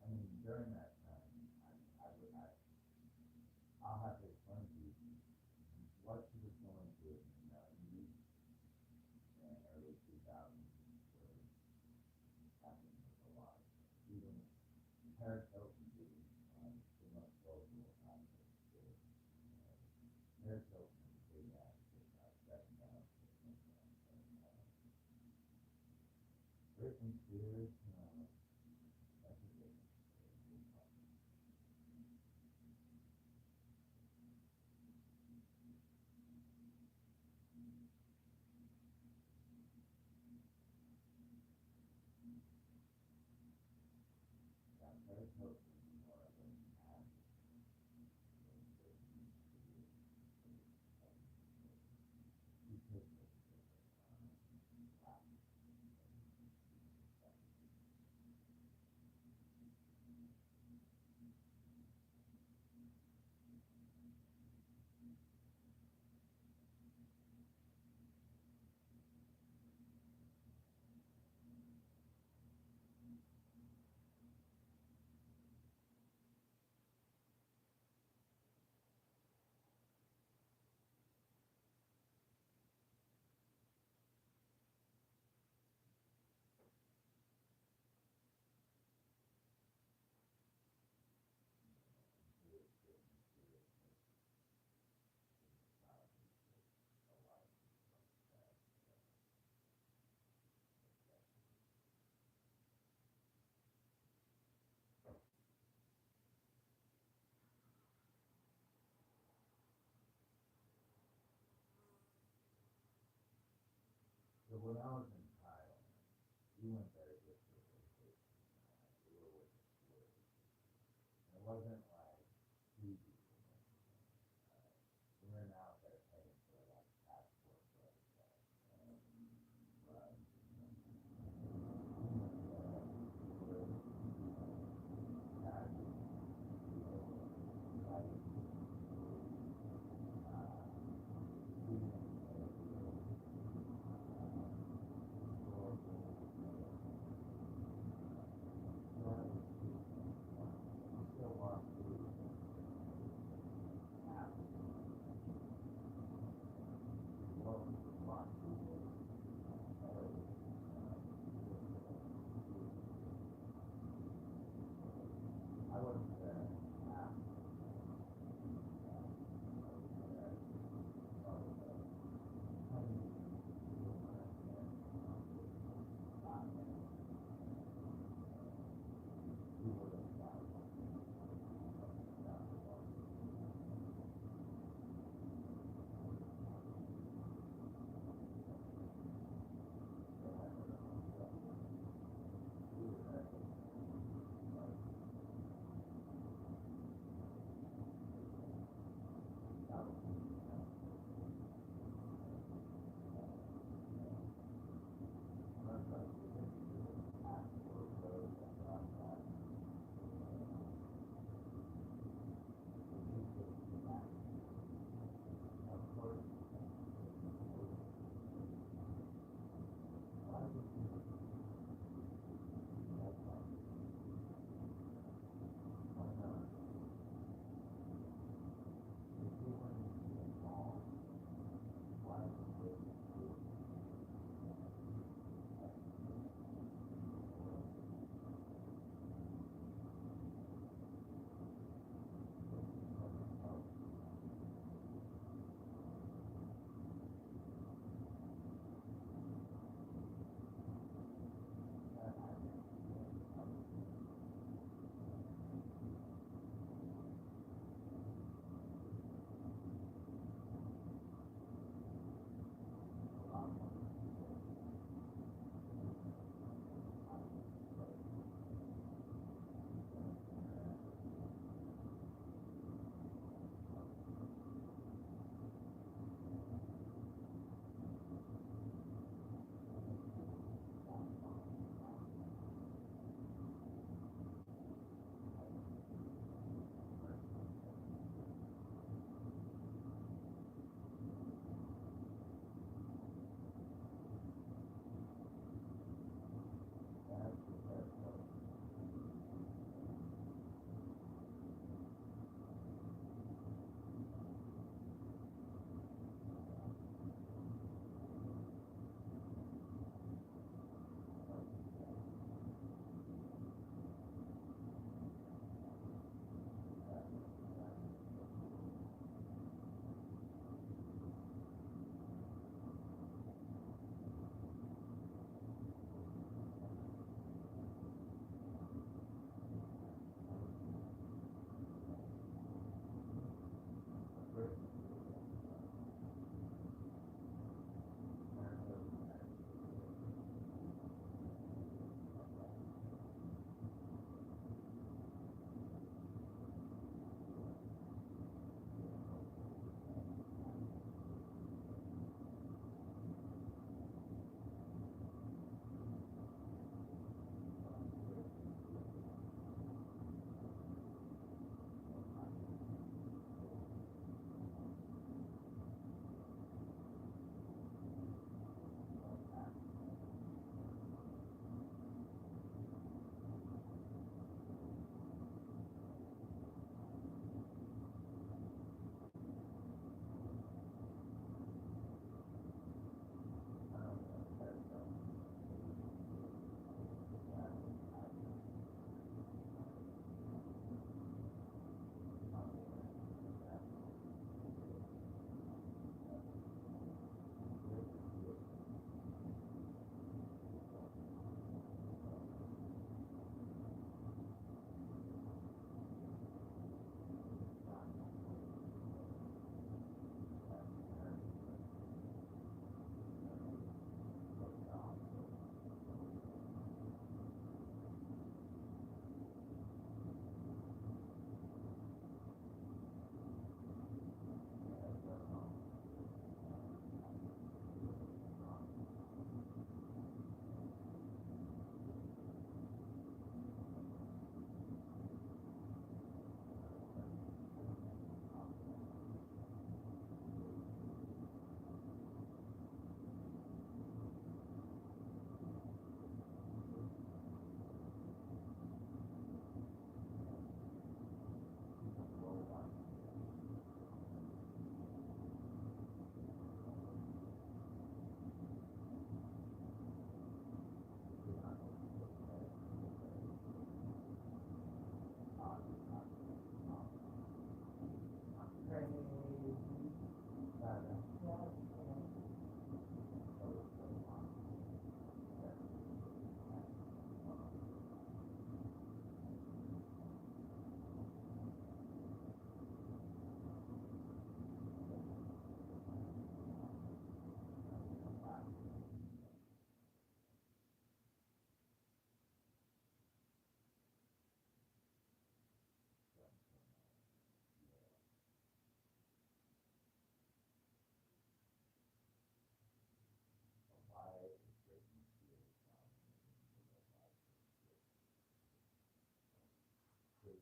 I mean, during that time, I'll have to explain to you what she was going through in the 90s and early 2000s were happening with a lot. Even Paris Hilton being the most vocal about this. Paris Hilton is a big advocate about stepping down for think there's, that's a good, yeah, there's hopefully more of those passes, those business to you, because of lack of serious business seriousness in society that a lot of people like that, especially. So when I was in Thailand, we went there just for vacation. We were with a tour agency. And it wasn't like too deep or anything. We weren't out there paying for like passport photos. But we went there, we were casual, like, we didn't pay for historical photos.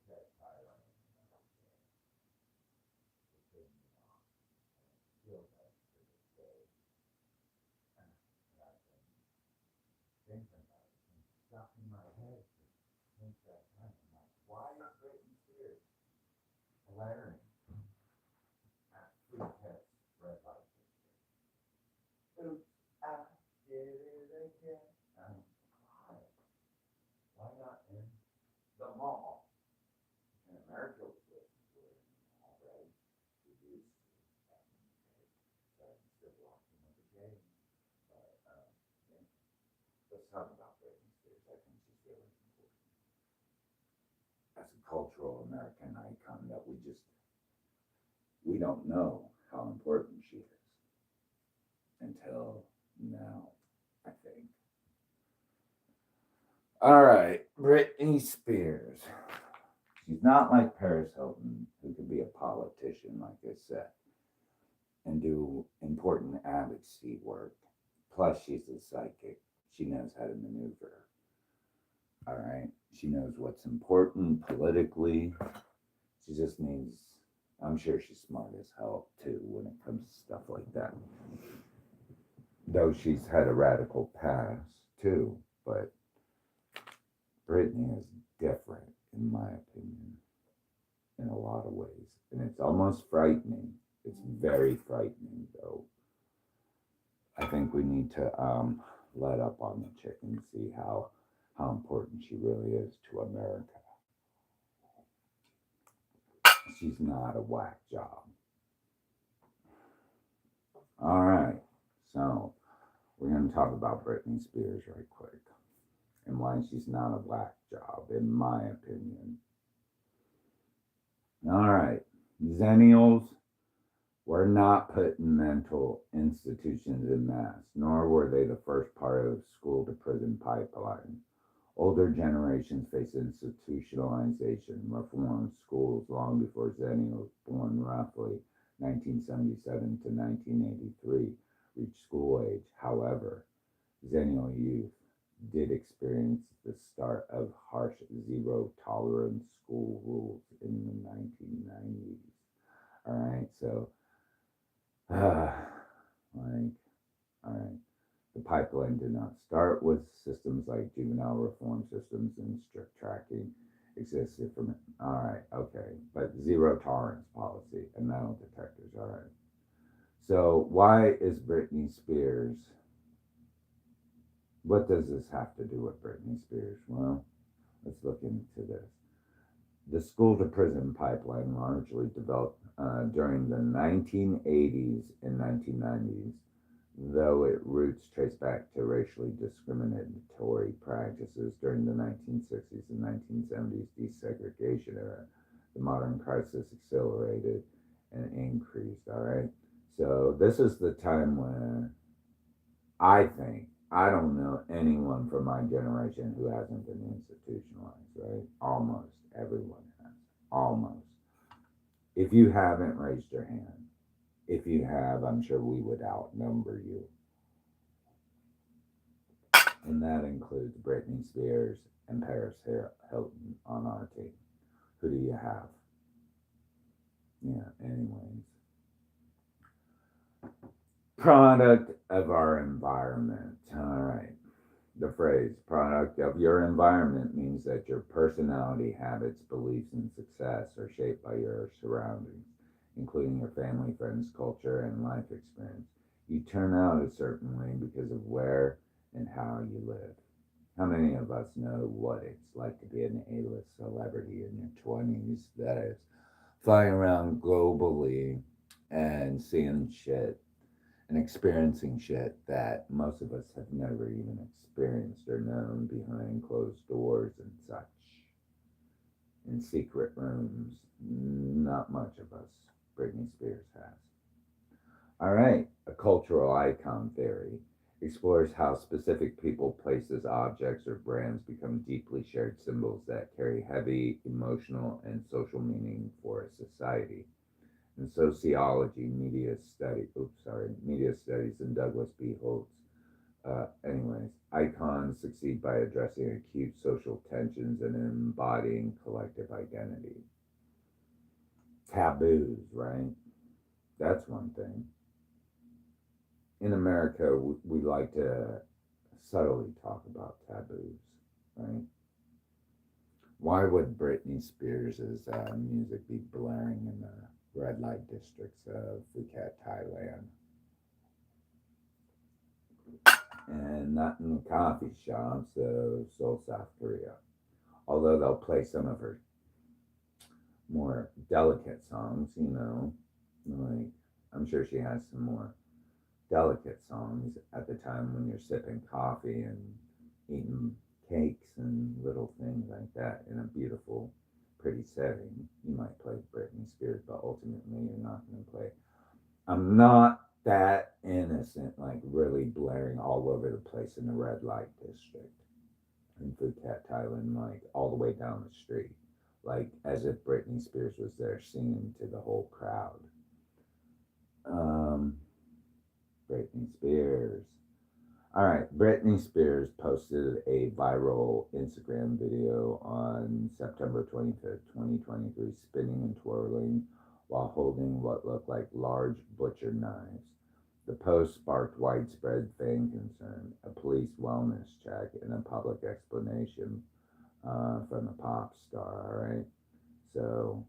set fire on it, it turned me on, and it still does to this day. And I've been thinking about it, and it's stuck in my head since that time. I'm like, why is Britney Spears blaring at food test red light district? Oops, I did it again. Why? Why not in the mall? In America, we listen to it in the mall, right? We used to back in the day. So I'm still watching with the game. But, yeah. Let's talk about Britney Spears. I think she's really important. As a cultural American icon that we don't know how important she is until now, I think. All right, Britney Spears. She's not like Paris Hilton, who could be a politician, like I said, and do important advocacy work. Plus, she's a psychic. She knows how to maneuver. All right. She knows what's important politically. She just needs, I'm sure she's smart as hell too when it comes to stuff like that. Though she's had a radical past too, but Britney is different, in my opinion, in a lot of ways. And it's almost frightening. It's very frightening, though. I think we need to let up on the chick and see how important she really is to America. She's not a whack job. All right, so we're going to talk about Britney Spears right quick and why she's not a whack job, in my opinion. All right, Zennials were not put in mental institutions en masse, nor were they the first part of school to prison pipeline. Older generations faced institutionalization, reform schools long before Zennials, born roughly 1977 to 1983, reached school age. However, Zennial youth did experience the start of harsh zero tolerance school rules in the 1990s. All right, so, all right. The pipeline did not start with systems like juvenile reform systems and strict tracking existed from, all right, okay, but zero tolerance policy and metal detectors, all right. So why is Britney Spears, what does this have to do with Britney Spears? Well, let's look into this. The school to prison pipeline largely developed during the 1980s and 1990s, though its roots trace back to racially discriminatory practices during the 1960s and 1970s desegregation era. The modern crisis accelerated and increased, all right? So this is the time when I think, I don't know anyone from my generation who hasn't been institutionalized, right? Almost everyone has. Almost. If you haven't, raised your hand. If you have, I'm sure we would outnumber you. And that includes Britney Spears and Paris Hilton on our team. Who do you have? Yeah, anyways. Product of our environment. All right. The phrase product of your environment means that your personality, habits, beliefs, and success are shaped by your surroundings, including your family, friends, culture, and life experience. You turn out a certain way because of where and how you live. How many of us know what it's like to be an A-list celebrity in your 20s that is flying around globally and seeing shit and experiencing shit that most of us have never even experienced or known behind closed doors and such, in secret rooms? Not much of us Britney Spears has. All right, a cultural icon theory explores how specific people, places, objects, or brands become deeply shared symbols that carry heavy emotional and social meaning for a society. In sociology, media studies, and Douglas B. Holtz Anyways, icons succeed by addressing acute social tensions and embodying collective identity. Taboos, right? That's one thing. In America, we like to subtly talk about taboos, right? Why would Britney Spears' music be blaring in the red light districts of Phuket, Thailand, and not in the coffee shops of Seoul, South Korea? Although they'll play some of her more delicate songs, like I'm sure she has some more delicate songs at the time when you're sipping coffee and eating cakes and little things like that in a beautiful, pretty setting. You might play Britney Spears, but ultimately you're not going to play. I'm not that innocent, like really blaring all over the place in the red light district in Phuket, Thailand, like all the way down the street, like as if Britney Spears was there singing to the whole crowd. Britney Spears. All right, Britney Spears posted a viral Instagram video on September 25th, 2023, spinning and twirling while holding what looked like large butcher knives. The post sparked widespread fan concern, a police wellness check, and a public explanation from the pop star. All right, so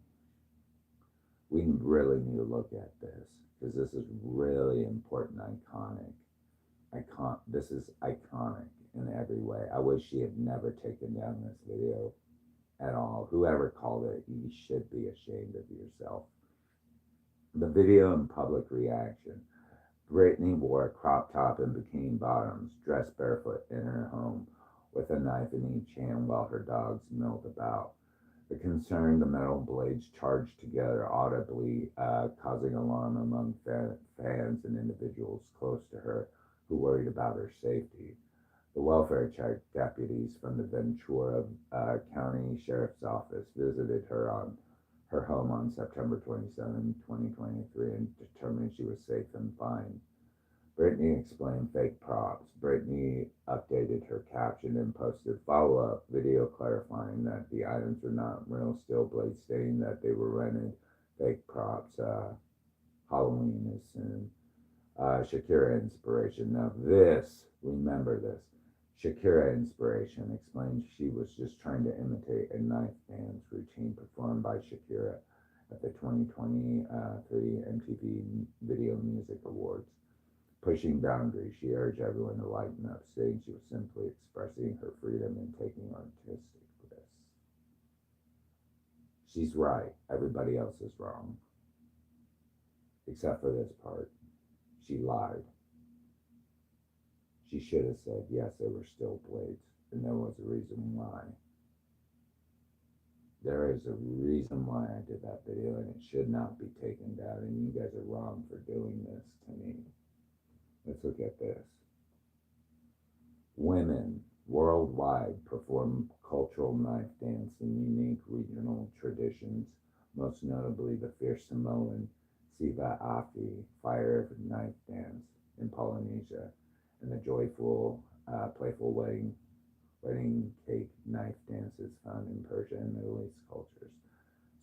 we really need to look at this because this is really important, iconic. This is iconic in every way. I wish she had never taken down this video at all. Whoever called it, you should be ashamed of yourself. The video and public reaction. Britney wore a crop top and bikini bottoms, dressed barefoot in her home with a knife in each hand while her dogs milled about. The concern, the metal blades charged together audibly, causing alarm among fans and individuals close to her who worried about her safety. The welfare check deputies from the Ventura County Sheriff's Office visited her home on September 27, 2023, and determined she was safe and fine. Britney explained fake props. Britney updated her caption and posted follow-up video clarifying that the items were not real steel blades, stating that they were rented fake props. Halloween is soon. Shakira inspiration. Now remember this. Shakira inspiration explained she was just trying to imitate a knife dance routine performed by Shakira at the 2023 MTV Video Music Awards. Pushing boundaries, she urged everyone to lighten up, saying she was simply expressing her freedom and taking artistic risks. She's right. Everybody else is wrong. Except for this part. She lied. She should have said, yes, they were steel blades, and there was a reason why. There is a reason why I did that video, and it should not be taken down, and you guys are wrong for doing this to me. Let's look at this. Women worldwide perform cultural knife dance in unique regional traditions, most notably the fierce Samoan Siva Afi fire knife dance in Polynesia, and the joyful, playful wedding cake knife dances found in Persia and Middle East cultures.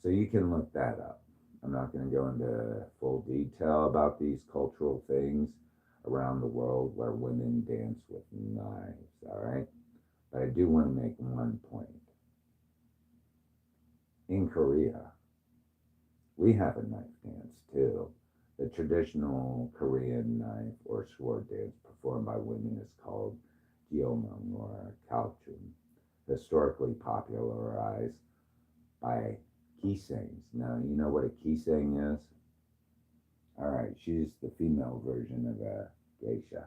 So you can look that up. I'm not going to go into full detail about these cultural things around the world where women dance with knives, all right? But I do want to make one point. In Korea, we have a knife dance too. The traditional Korean knife or sword dance performed by women is called Gyeomung or Kalchum, historically popularized by kisaings. Now, you know what a kisang is? All right, she's the female version of a geisha.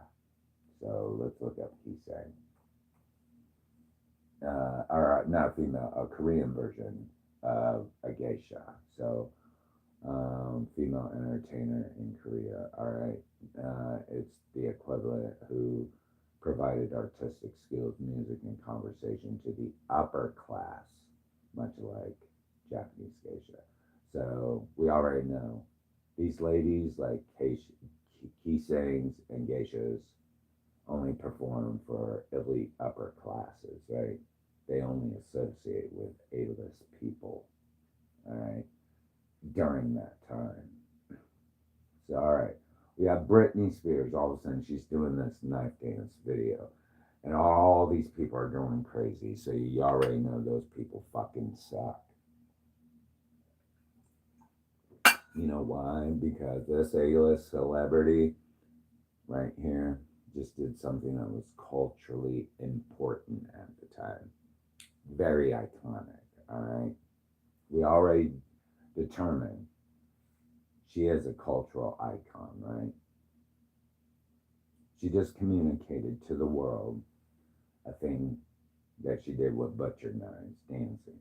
So let's look up kisang. Or not female, a Korean version of a geisha. So female entertainer in Korea. All right, it's the equivalent who provided artistic skills, music, and conversation to the upper class, much like Japanese geisha. So we already know these ladies like kisangs and geishas only perform for elite upper classes, right? They only associate with A-list people, all right, during that time. So, all right, we have Britney Spears. All of a sudden, she's doing this knife dance video, and all these people are going crazy. So you already know those people fucking suck. You know why? Because this A-list celebrity right here just did something that was culturally important at the time. Very iconic, all right? We already determined she is a cultural icon, right? She just communicated to the world a thing that she did with butcher knives dancing.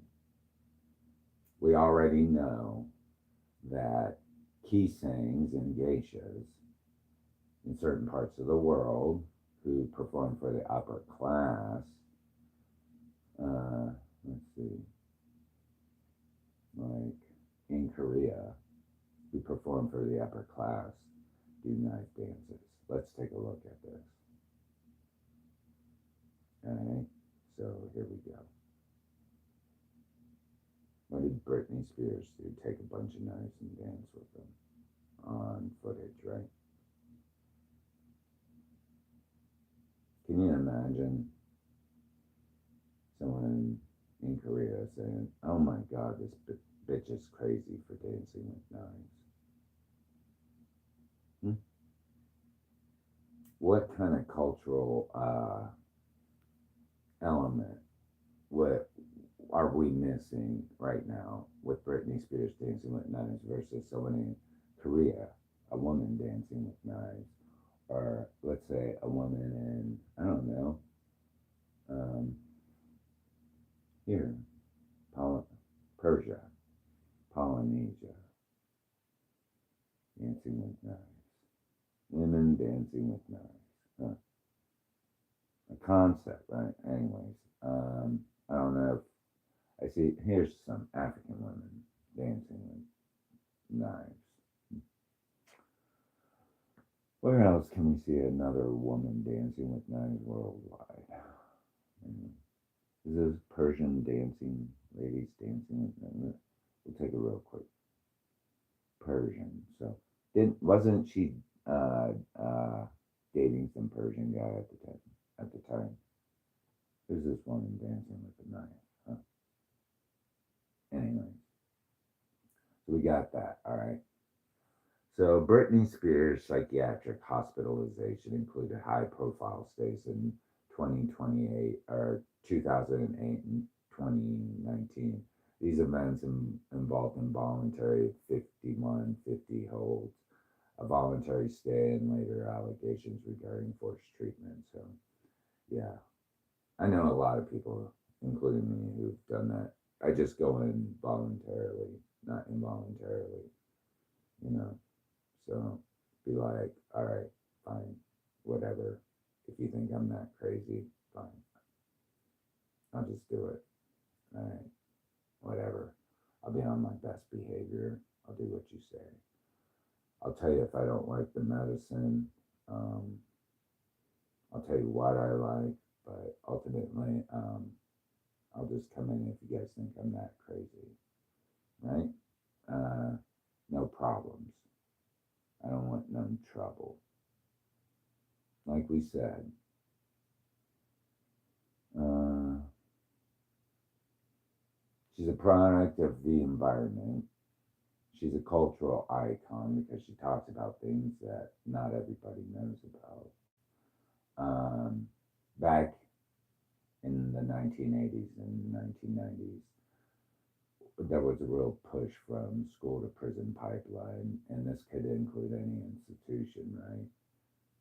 We already know that keysangs and geishas in certain parts of the world who perform for the upper class, let's see, like in Korea, who perform for the upper class, do knife dances. Let's take a look at this. Okay, so here we go. What did Britney Spears do? Take a bunch of knives and dance with them on footage, right? Can you imagine someone in Korea saying, "Oh my God, this bitch is crazy for dancing with knives"? What kind of cultural element what are we missing right now with Britney Spears dancing with knives versus someone in Korea, a woman dancing with knives, or let's say a woman in, I don't know, here, Persia, Polynesia, dancing with knives, women dancing with knives, a concept, right? Anyways, I don't know if I see, here's some African women dancing with knives. Where else can we see another woman dancing with knives worldwide? Is this Persian dancing, ladies dancing with knives? We'll take a real quick Persian. So, wasn't she dating some Persian guy at the time? At the time, who's this woman dancing with a knife? Huh? Anyway, so we got that. All right. So Britney Spears' psychiatric hospitalization included high-profile stays in 2028 or 2008 and 2019. These events involved involuntary 5150 holds, a voluntary stay, and later allegations regarding forced treatment. So, yeah, I know a lot of people, including me, who've done that. I just go in voluntarily, not involuntarily, you know. So be like, all right, fine, whatever. If you think I'm that crazy, fine. I'll just do it. All right, whatever. I'll be on my best behavior. I'll do what you say. I'll tell you if I don't like the medicine. I'll tell you what I like, but ultimately, I'll just come in if you guys think I'm that crazy, right? No problems. I don't want no trouble. Like we said, she's a product of the environment. She's a cultural icon because she talks about things that not everybody knows about. Back in the 1980s and 1990s, there was a real push from school to prison pipeline, and this could include any institution, right?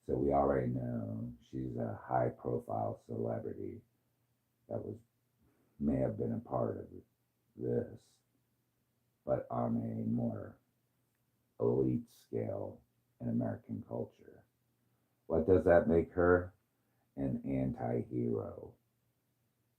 So we already know she's a high profile celebrity that may have been a part of this, but on a more elite scale in American culture. What does that make her? An anti-hero.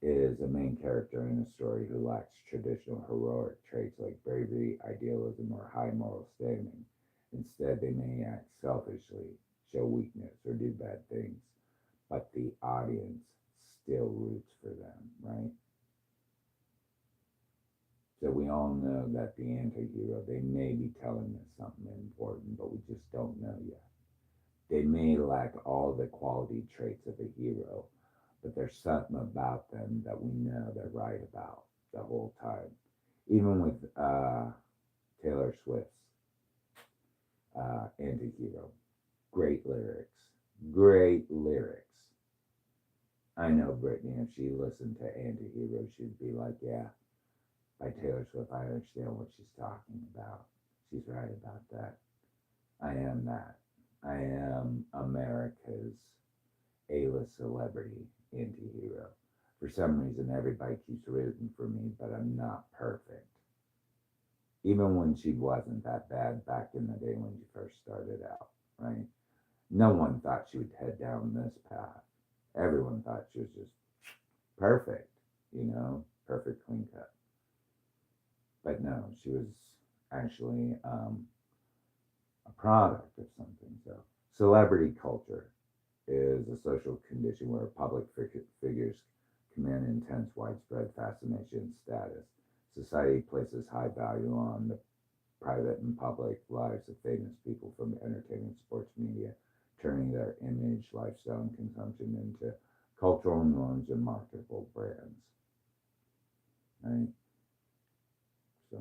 Is a main character in a story who lacks traditional heroic traits like bravery, idealism, or high moral standing. Instead, they may act selfishly, show weakness, or do bad things. but the audience still roots for them, right? So we all know that the anti-hero, they may be telling us something important, but we just don't know yet. They may lack all the quality traits of a hero, but there's something about them that we know they're right about the whole time. Even with Taylor Swift's anti-hero, great lyrics, great lyrics. I know Brittany, if she listened to anti-hero, she'd be like, yeah, by Taylor Swift, I understand what she's talking about. She's right about that. I am that. I am America's A-list celebrity anti-hero. For some reason, everybody keeps rooting for me, but I'm not perfect. Even when she wasn't that bad back in the day when she first started out, right? No one thought she would head down this path. Everyone thought she was just perfect, perfect clean cut. But no, she was actually a product of something. So, celebrity culture is a social condition where public figures command intense, widespread fascination and status. Society places high value on the private and public lives of famous people from entertainment, sports, media, turning their image, lifestyle, and consumption into cultural norms and marketable brands. Right? So,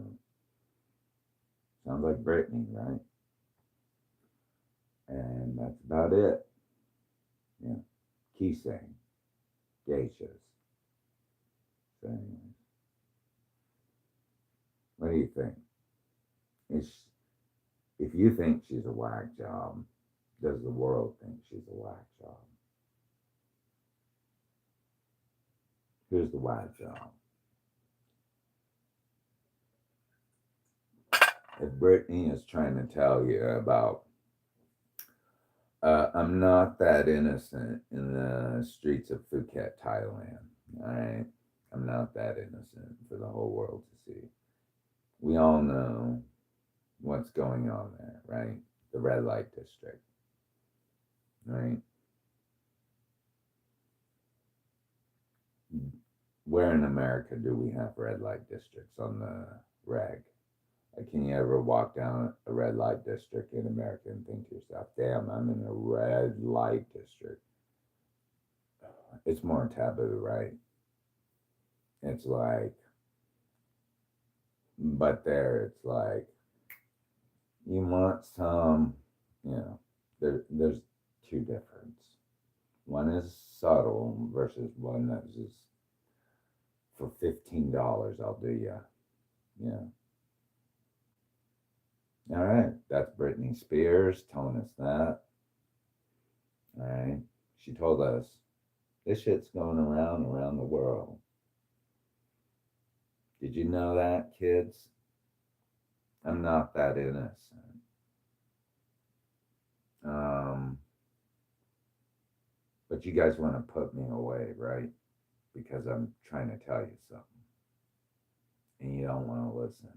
sounds like Britney, right? And that's about it. Yeah. Key saying, geishas. So, anyways, what do you think? If you think she's a whack job, does the world think she's a whack job? Here's the whack job. If Brittany is trying to tell you about, I'm not that innocent in the streets of Phuket, Thailand, all right? I'm not that innocent for the whole world to see. We all know what's going on there, right? The red light district, right? Where in America do we have red light districts on the reg? Like, can you ever walk down a red light district in America and think to yourself, damn, I'm in a red light district? It's more taboo, right? It's like, but there it's like, you want some, there's two difference. One is subtle versus one that's just, for $15, I'll do ya. Yeah. All right. That's Britney Spears telling us that. All right. She told us this shit's going around the world. Did you know that, kids? I'm not that innocent. But you guys want to put me away, right? Because I'm trying to tell you something. And you don't want to listen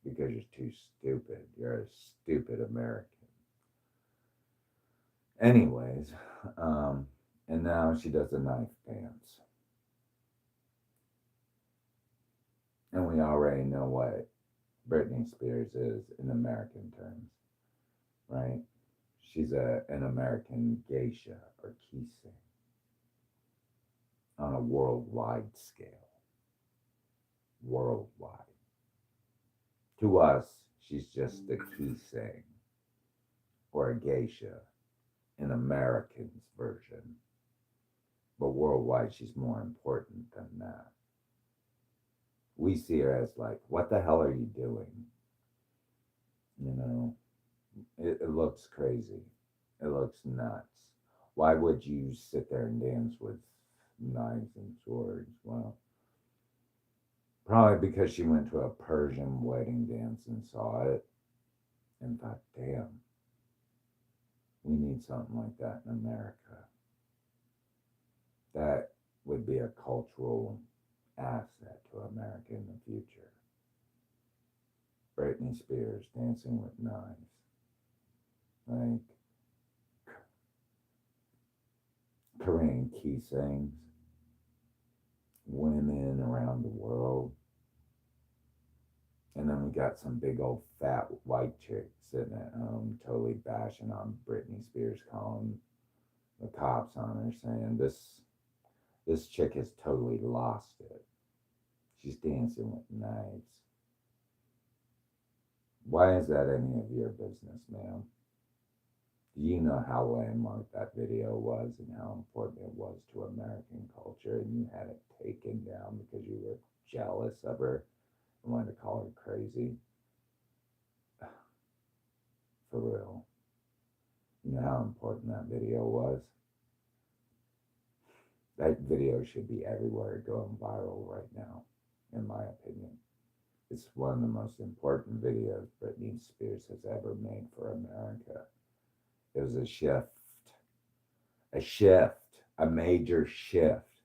because you're too stupid. You're a stupid American. Anyways, and now she does a knife dance. And we already know what Britney Spears is in American terms, right? She's an American geisha or kissing on a worldwide scale. Worldwide. To us, she's just a kissing or a geisha in American's version. But worldwide, she's more important than that. We see her as like, what the hell are you doing? It looks crazy. It looks nuts. Why would you sit there and dance with knives and swords? Well, probably because she went to a Persian wedding dance and saw it and thought, damn, we need something like that in America. That would be a cultural asset to America in the future. Britney Spears dancing with knives. Like, key things. Women around the world. And then we got some big old fat white chick sitting at home totally bashing on Britney Spears, calling the cops on her, saying this chick has totally lost it. She's dancing with knives. Why is that any of your business, ma'am? Do you know how landmark that video was and how important it was to American culture, and you had it taken down because you were jealous of her and wanted to call her crazy? For real. You know how important that video was? That video should be everywhere going viral right now, in my opinion. It's one of the most important videos Britney Spears has ever made for America. It was a major shift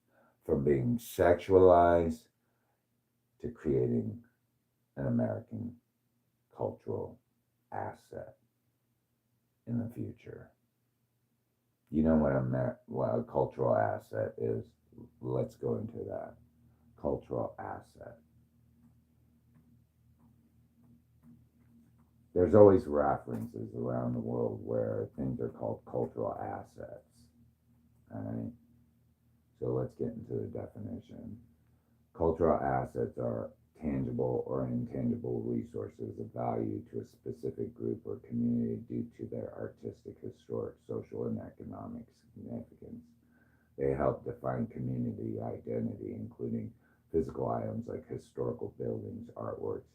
from being sexualized to creating an American cultural asset in the future. You know what a cultural asset is? Let's go into that. Cultural asset. There's always references around the world where things are called cultural assets. All right? So let's get into the definition. Cultural assets are tangible or intangible resources of value to a specific group or community due to their artistic, historic, social, and economic significance. They help define community identity, including physical items like historical buildings, artworks,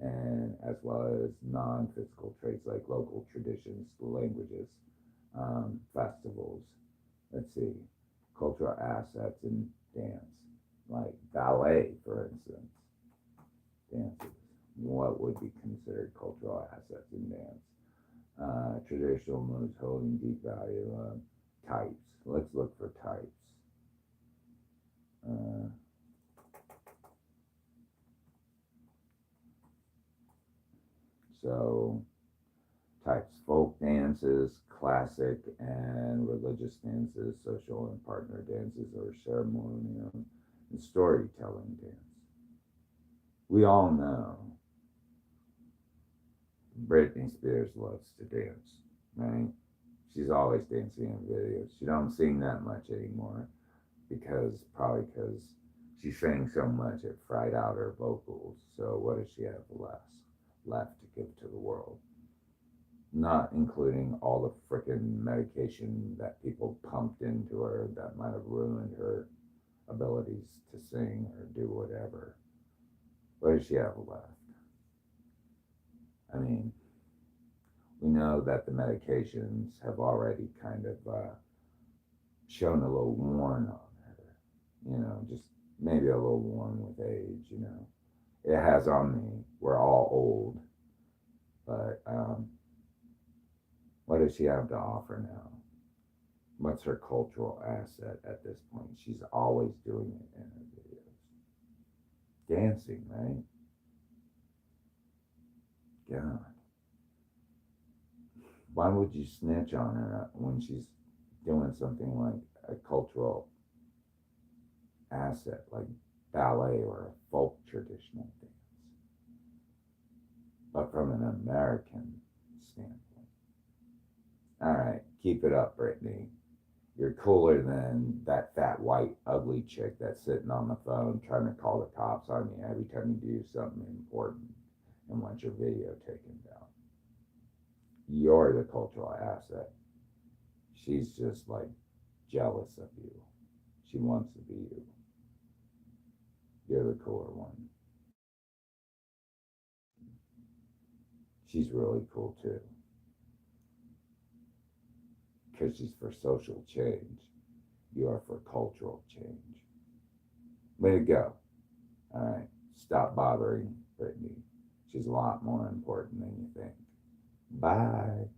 and as well as non-physical traits like local traditions, languages, festivals. Let's see, cultural assets in dance, like ballet, for instance. Dances. What would be considered cultural assets in dance? Traditional moves holding deep value. Types. Let's look for types. So, types: folk dances, classic and religious dances, social and partner dances, or ceremonial and storytelling dance. We all know Britney Spears loves to dance, right? She's always dancing in videos. She don't sing that much anymore probably because she sang so much it fried out her vocals. So what does she have left to give to the world? Not including all the freaking medication that people pumped into her that might have ruined her abilities to sing or do whatever. What does she have left? I mean, we know that the medications have already kind of shown a little worn on her, just maybe a little worn with age, It has on me. We're all old. But what does she have to offer now? What's her cultural asset at this point? She's always doing it in her videos. Dancing, right? God. Why would you snitch on her when she's doing something like a cultural asset, like ballet or a folk traditional dance? But from an American standpoint. All right, keep it up, Britney. You're cooler than that fat, white, ugly chick that's sitting on the phone trying to call the cops on you every time you do something important and wants your video taken down. You're the cultural asset. She's just like jealous of you. She wants to be you. You're the cooler one. She's really cool too. Because she's for social change. You are for cultural change. Way to go. All right. Stop bothering Britney. She's a lot more important than you think. Bye.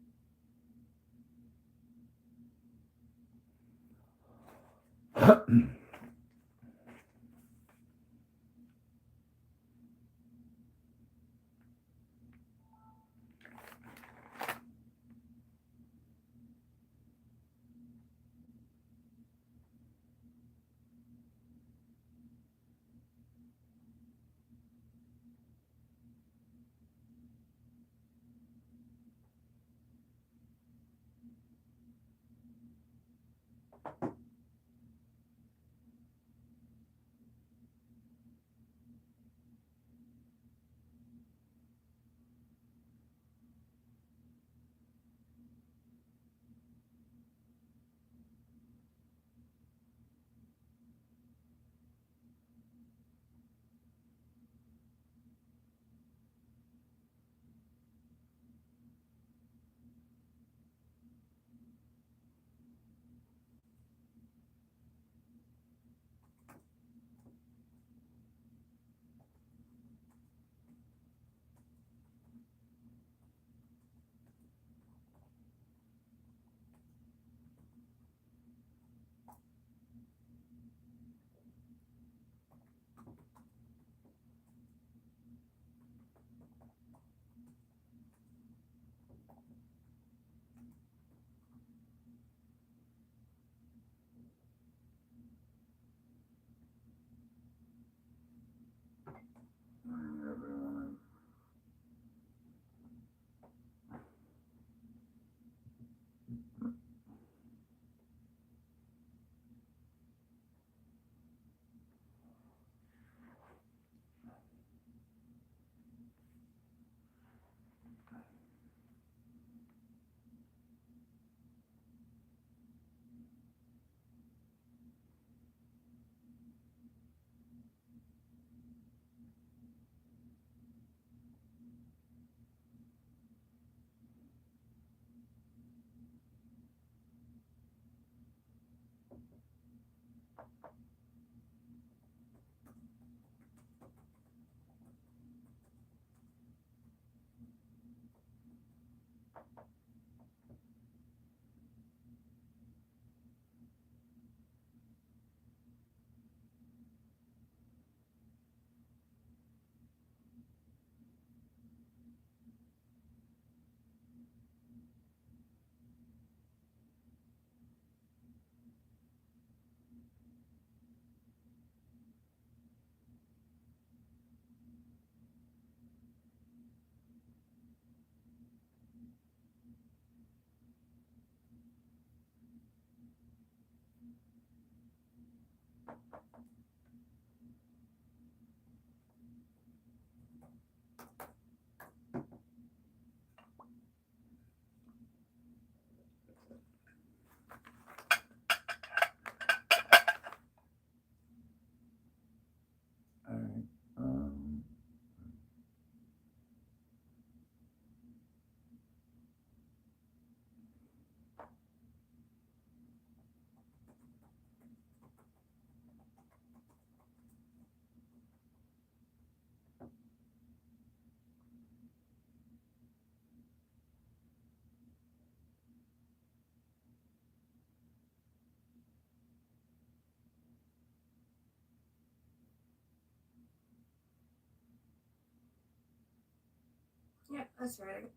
Yep, that's right.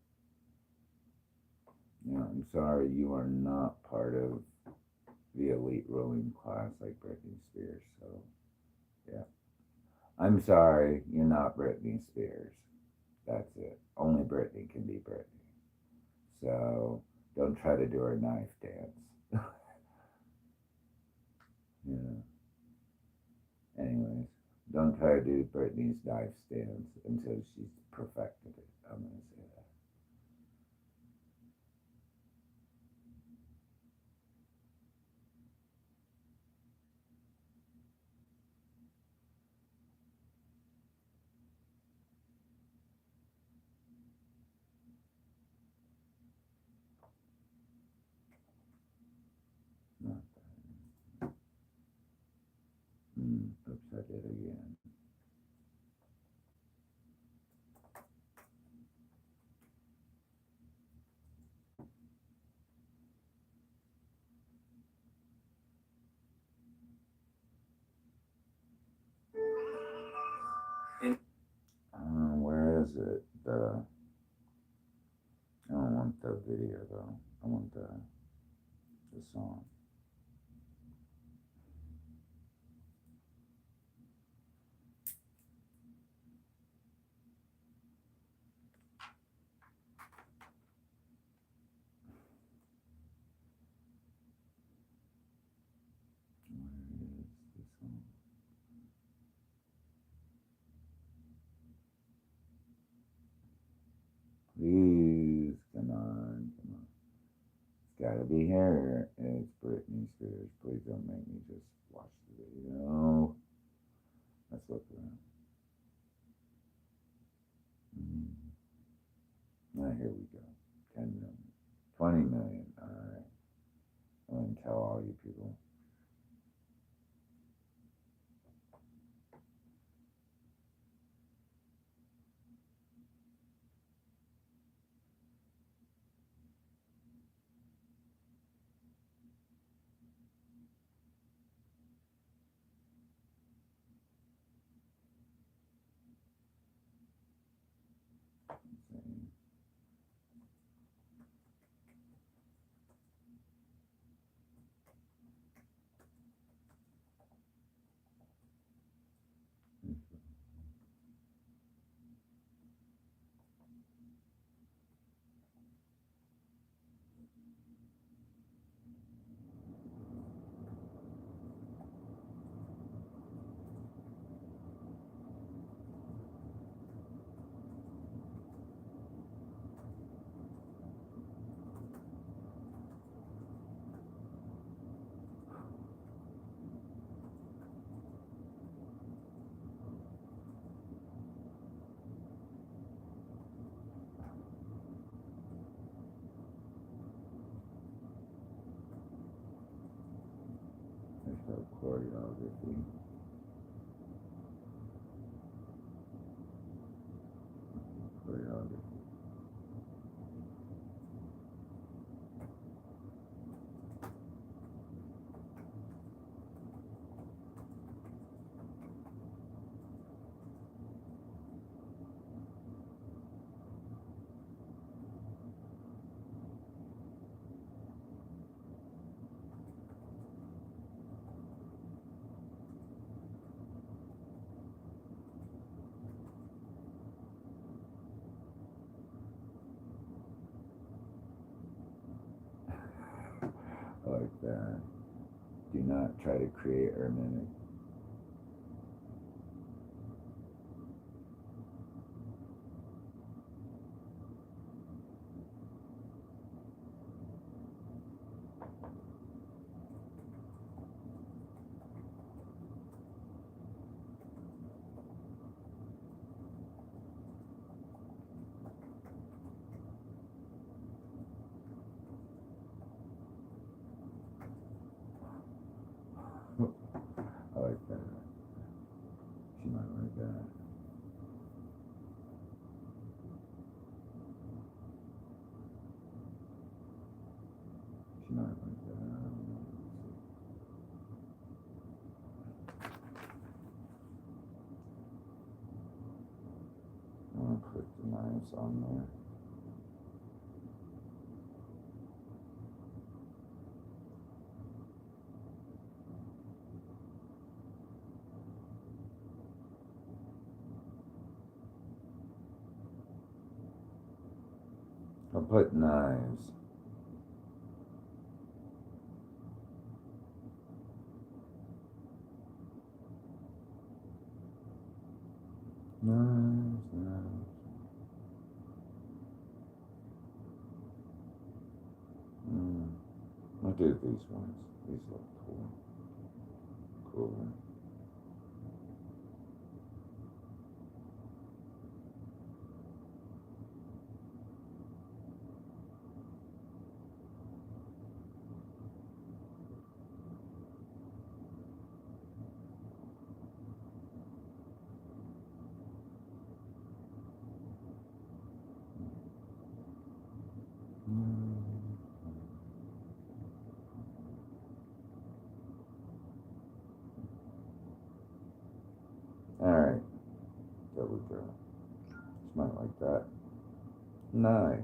Yeah, I'm sorry you are not part of the elite ruling class like Britney Spears. So, yeah. I'm sorry you're not Britney Spears. That's it. Only Britney can be Britney. So, don't try to do her knife dance. You know. Anyways, don't try to do Britney's knife dance until she's perfected it. I'm going to say that. Not oops, I did again. Where is it? I don't want the video though. I want the song. Where is the song? Please, come on, come on. It's gotta be here. It's Britney Spears. Please don't make me just watch the video. Let's look around. Here we go. 10 million. 20 million. Alright. I'm gonna tell all you people. There's no choreography. Choreography. Like that. Do not try to create or mimic. I else on there. I'll put knives. Knives. I'll do these ones. These look cool. Cool. Alright, there we go. Smell like that. Nice.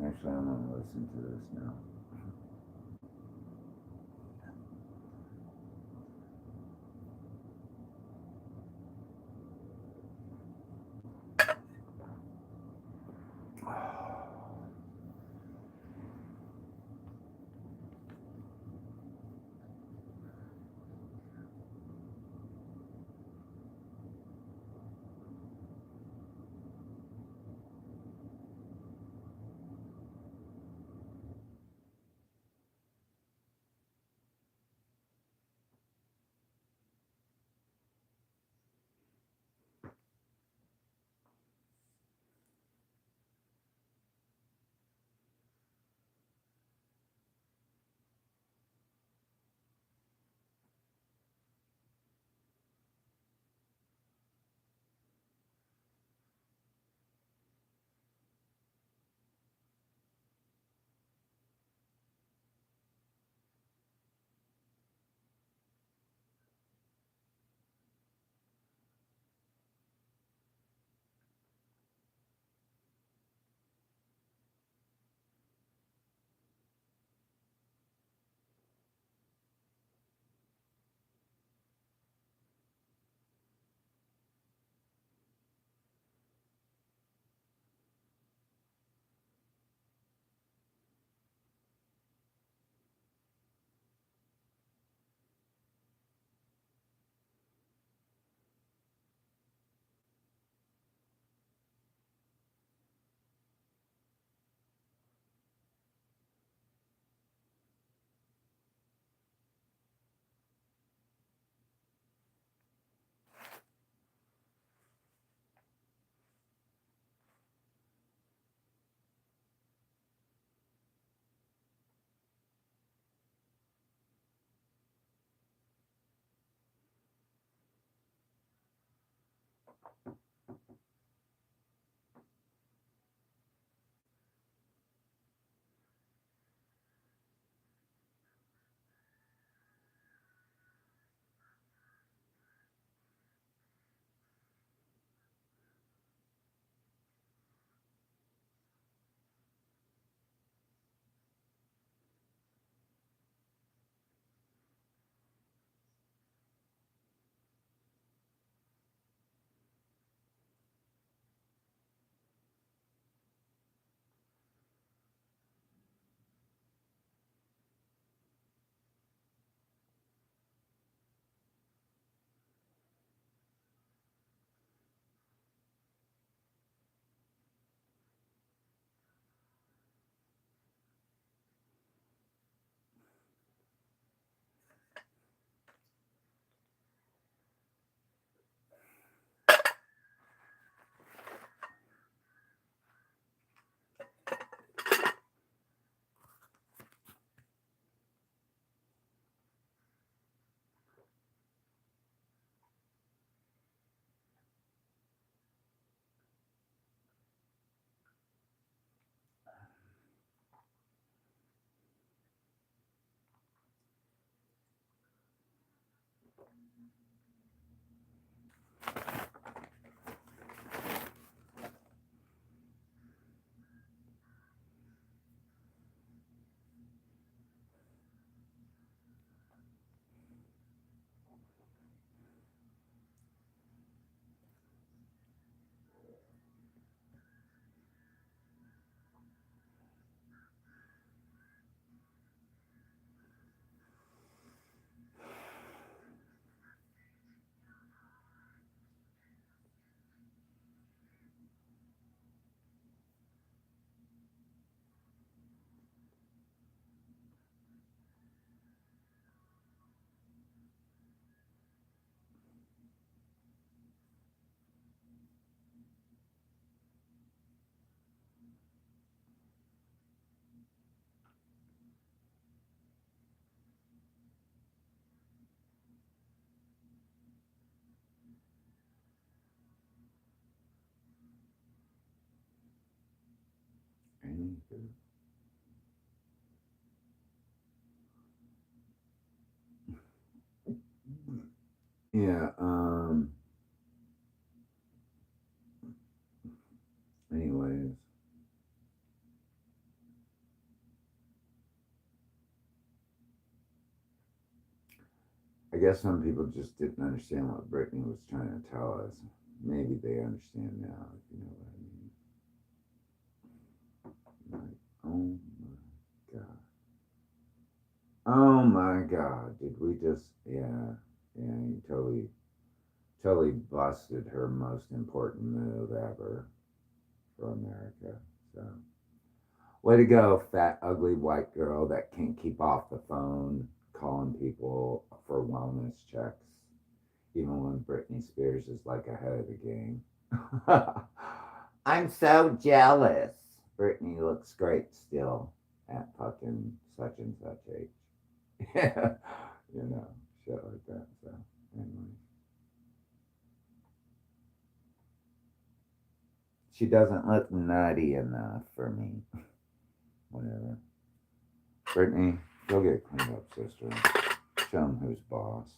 Actually, I'm going to listen to this now. Anywho. Yeah, anyways. I guess some people just didn't understand what Brittany was trying to tell us. Maybe they understand now, if you know what I mean. Like, oh my God. Oh my God. Did we just, yeah, you totally busted her most important move ever for America. So, way to go, fat, ugly white girl that can't keep off the phone calling people for wellness checks, even when Britney Spears is like ahead of the game. I'm so jealous. Britney looks great still at fucking such and such age. Yeah, you know, shit like that. So, anyway, she doesn't look nutty enough for me. Whatever. Brittany, go get cleaned up, sister. Show him who's boss.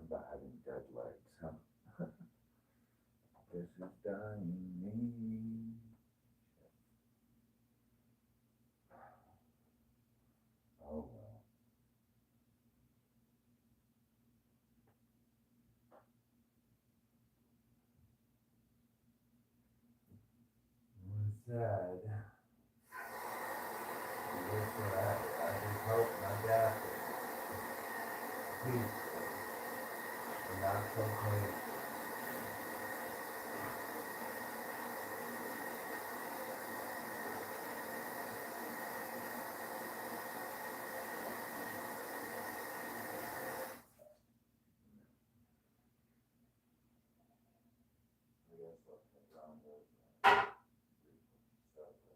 about having dead legs, huh? This is dying me. Oh well. What's sad? That's what I just hope my death is peaceful and not so crazy. I guess I'll take on those briefly.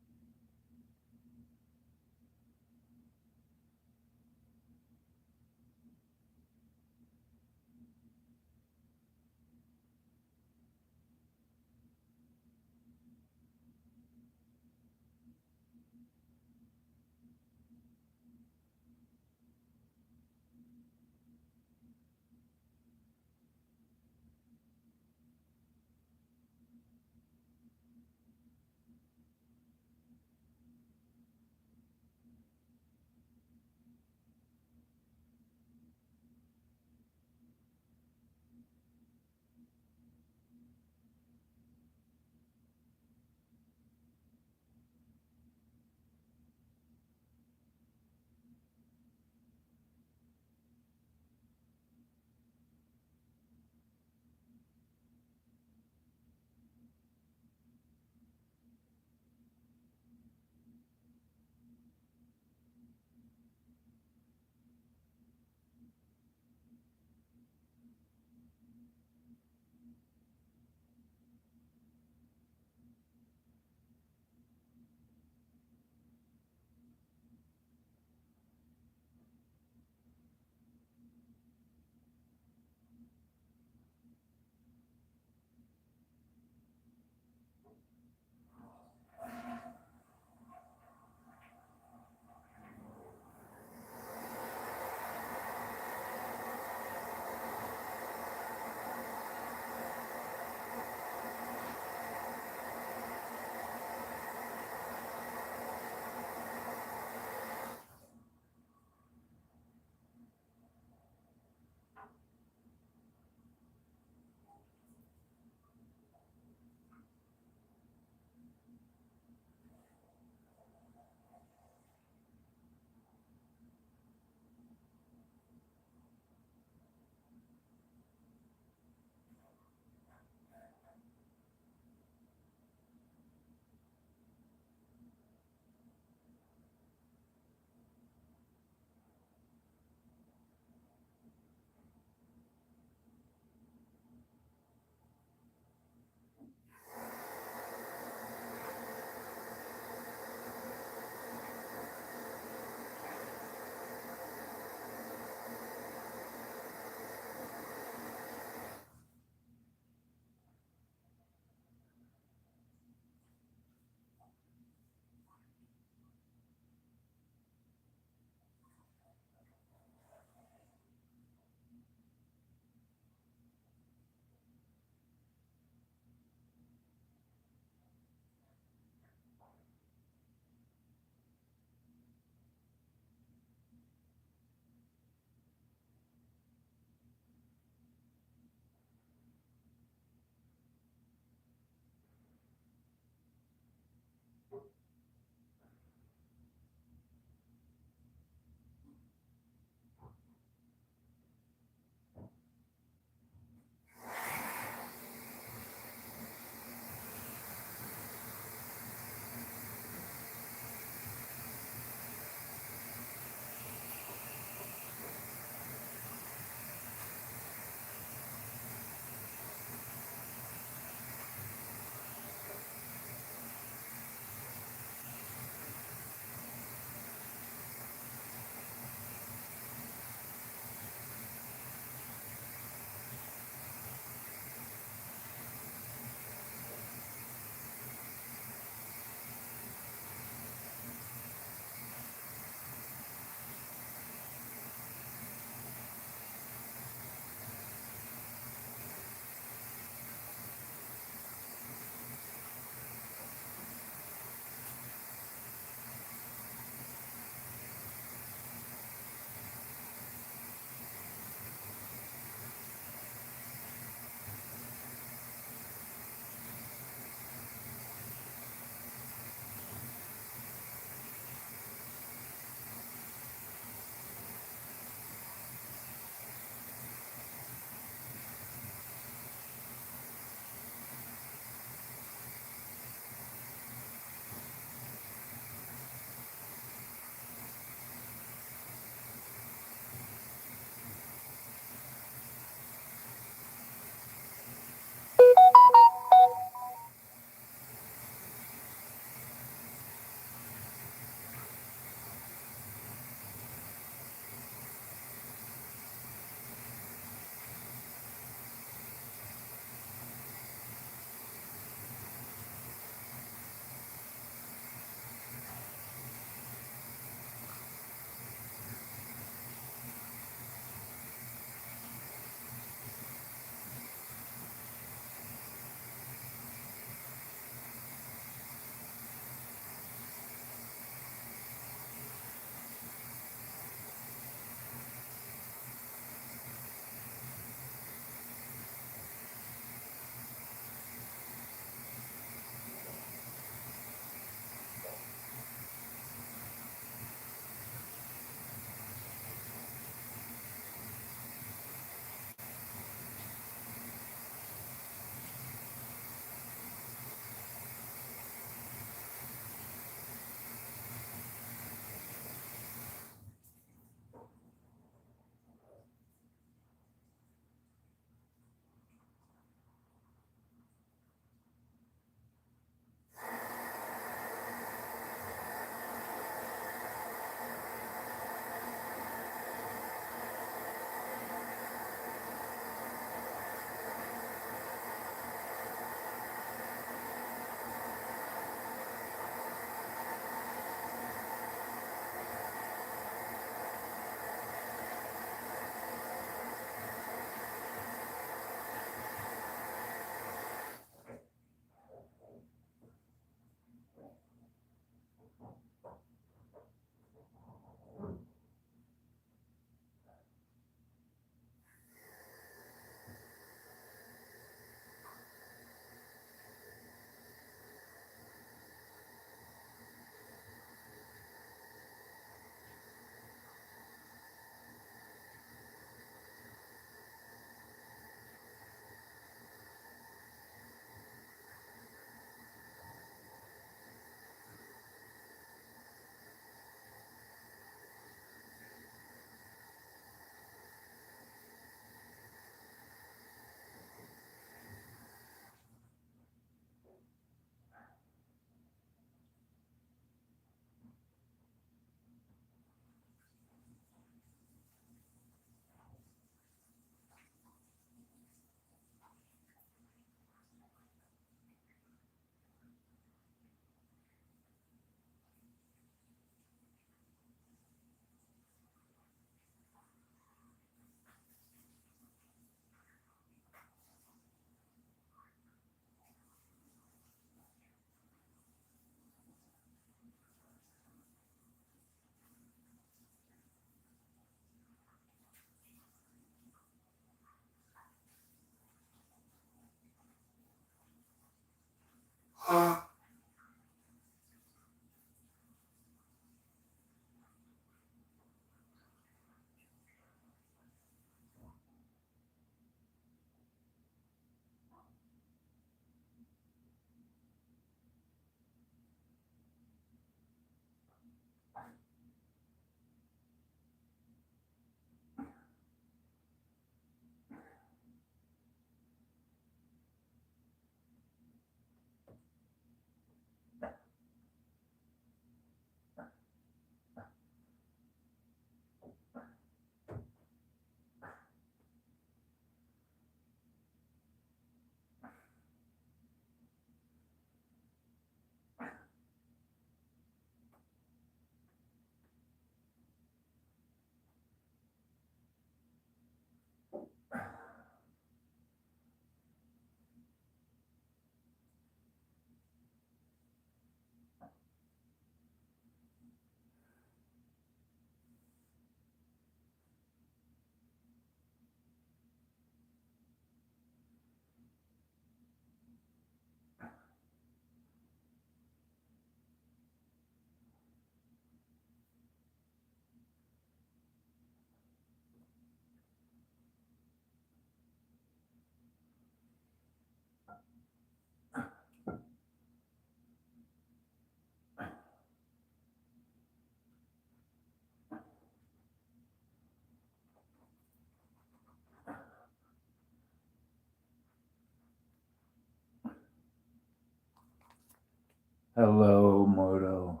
Hello, Moto.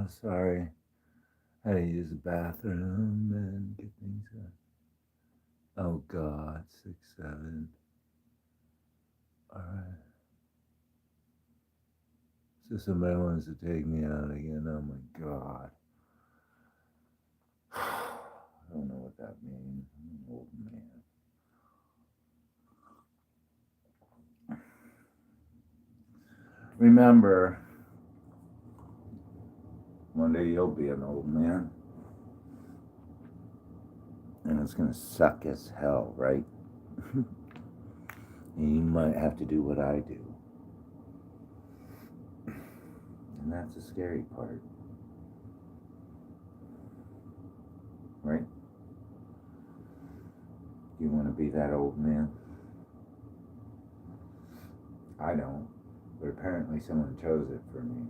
Sorry. I had to use the bathroom and get things done. Oh, God. 6, 7. All right. So somebody wants to take me out again. Oh, my God. I don't know what that means. I'm an old man. Remember, one day you'll be an old man. And it's going to suck as hell, right? And you might have to do what I do. And that's the scary part. Right? You want to be that old man? I don't. But apparently someone chose it for me.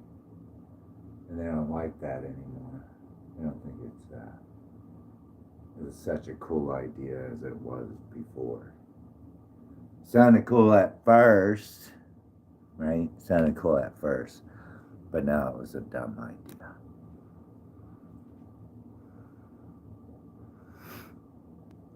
And they don't like that anymore. They don't think it's such a cool idea as it was before. Sounded cool at first, right? Sounded cool at first. But now it was a dumb idea.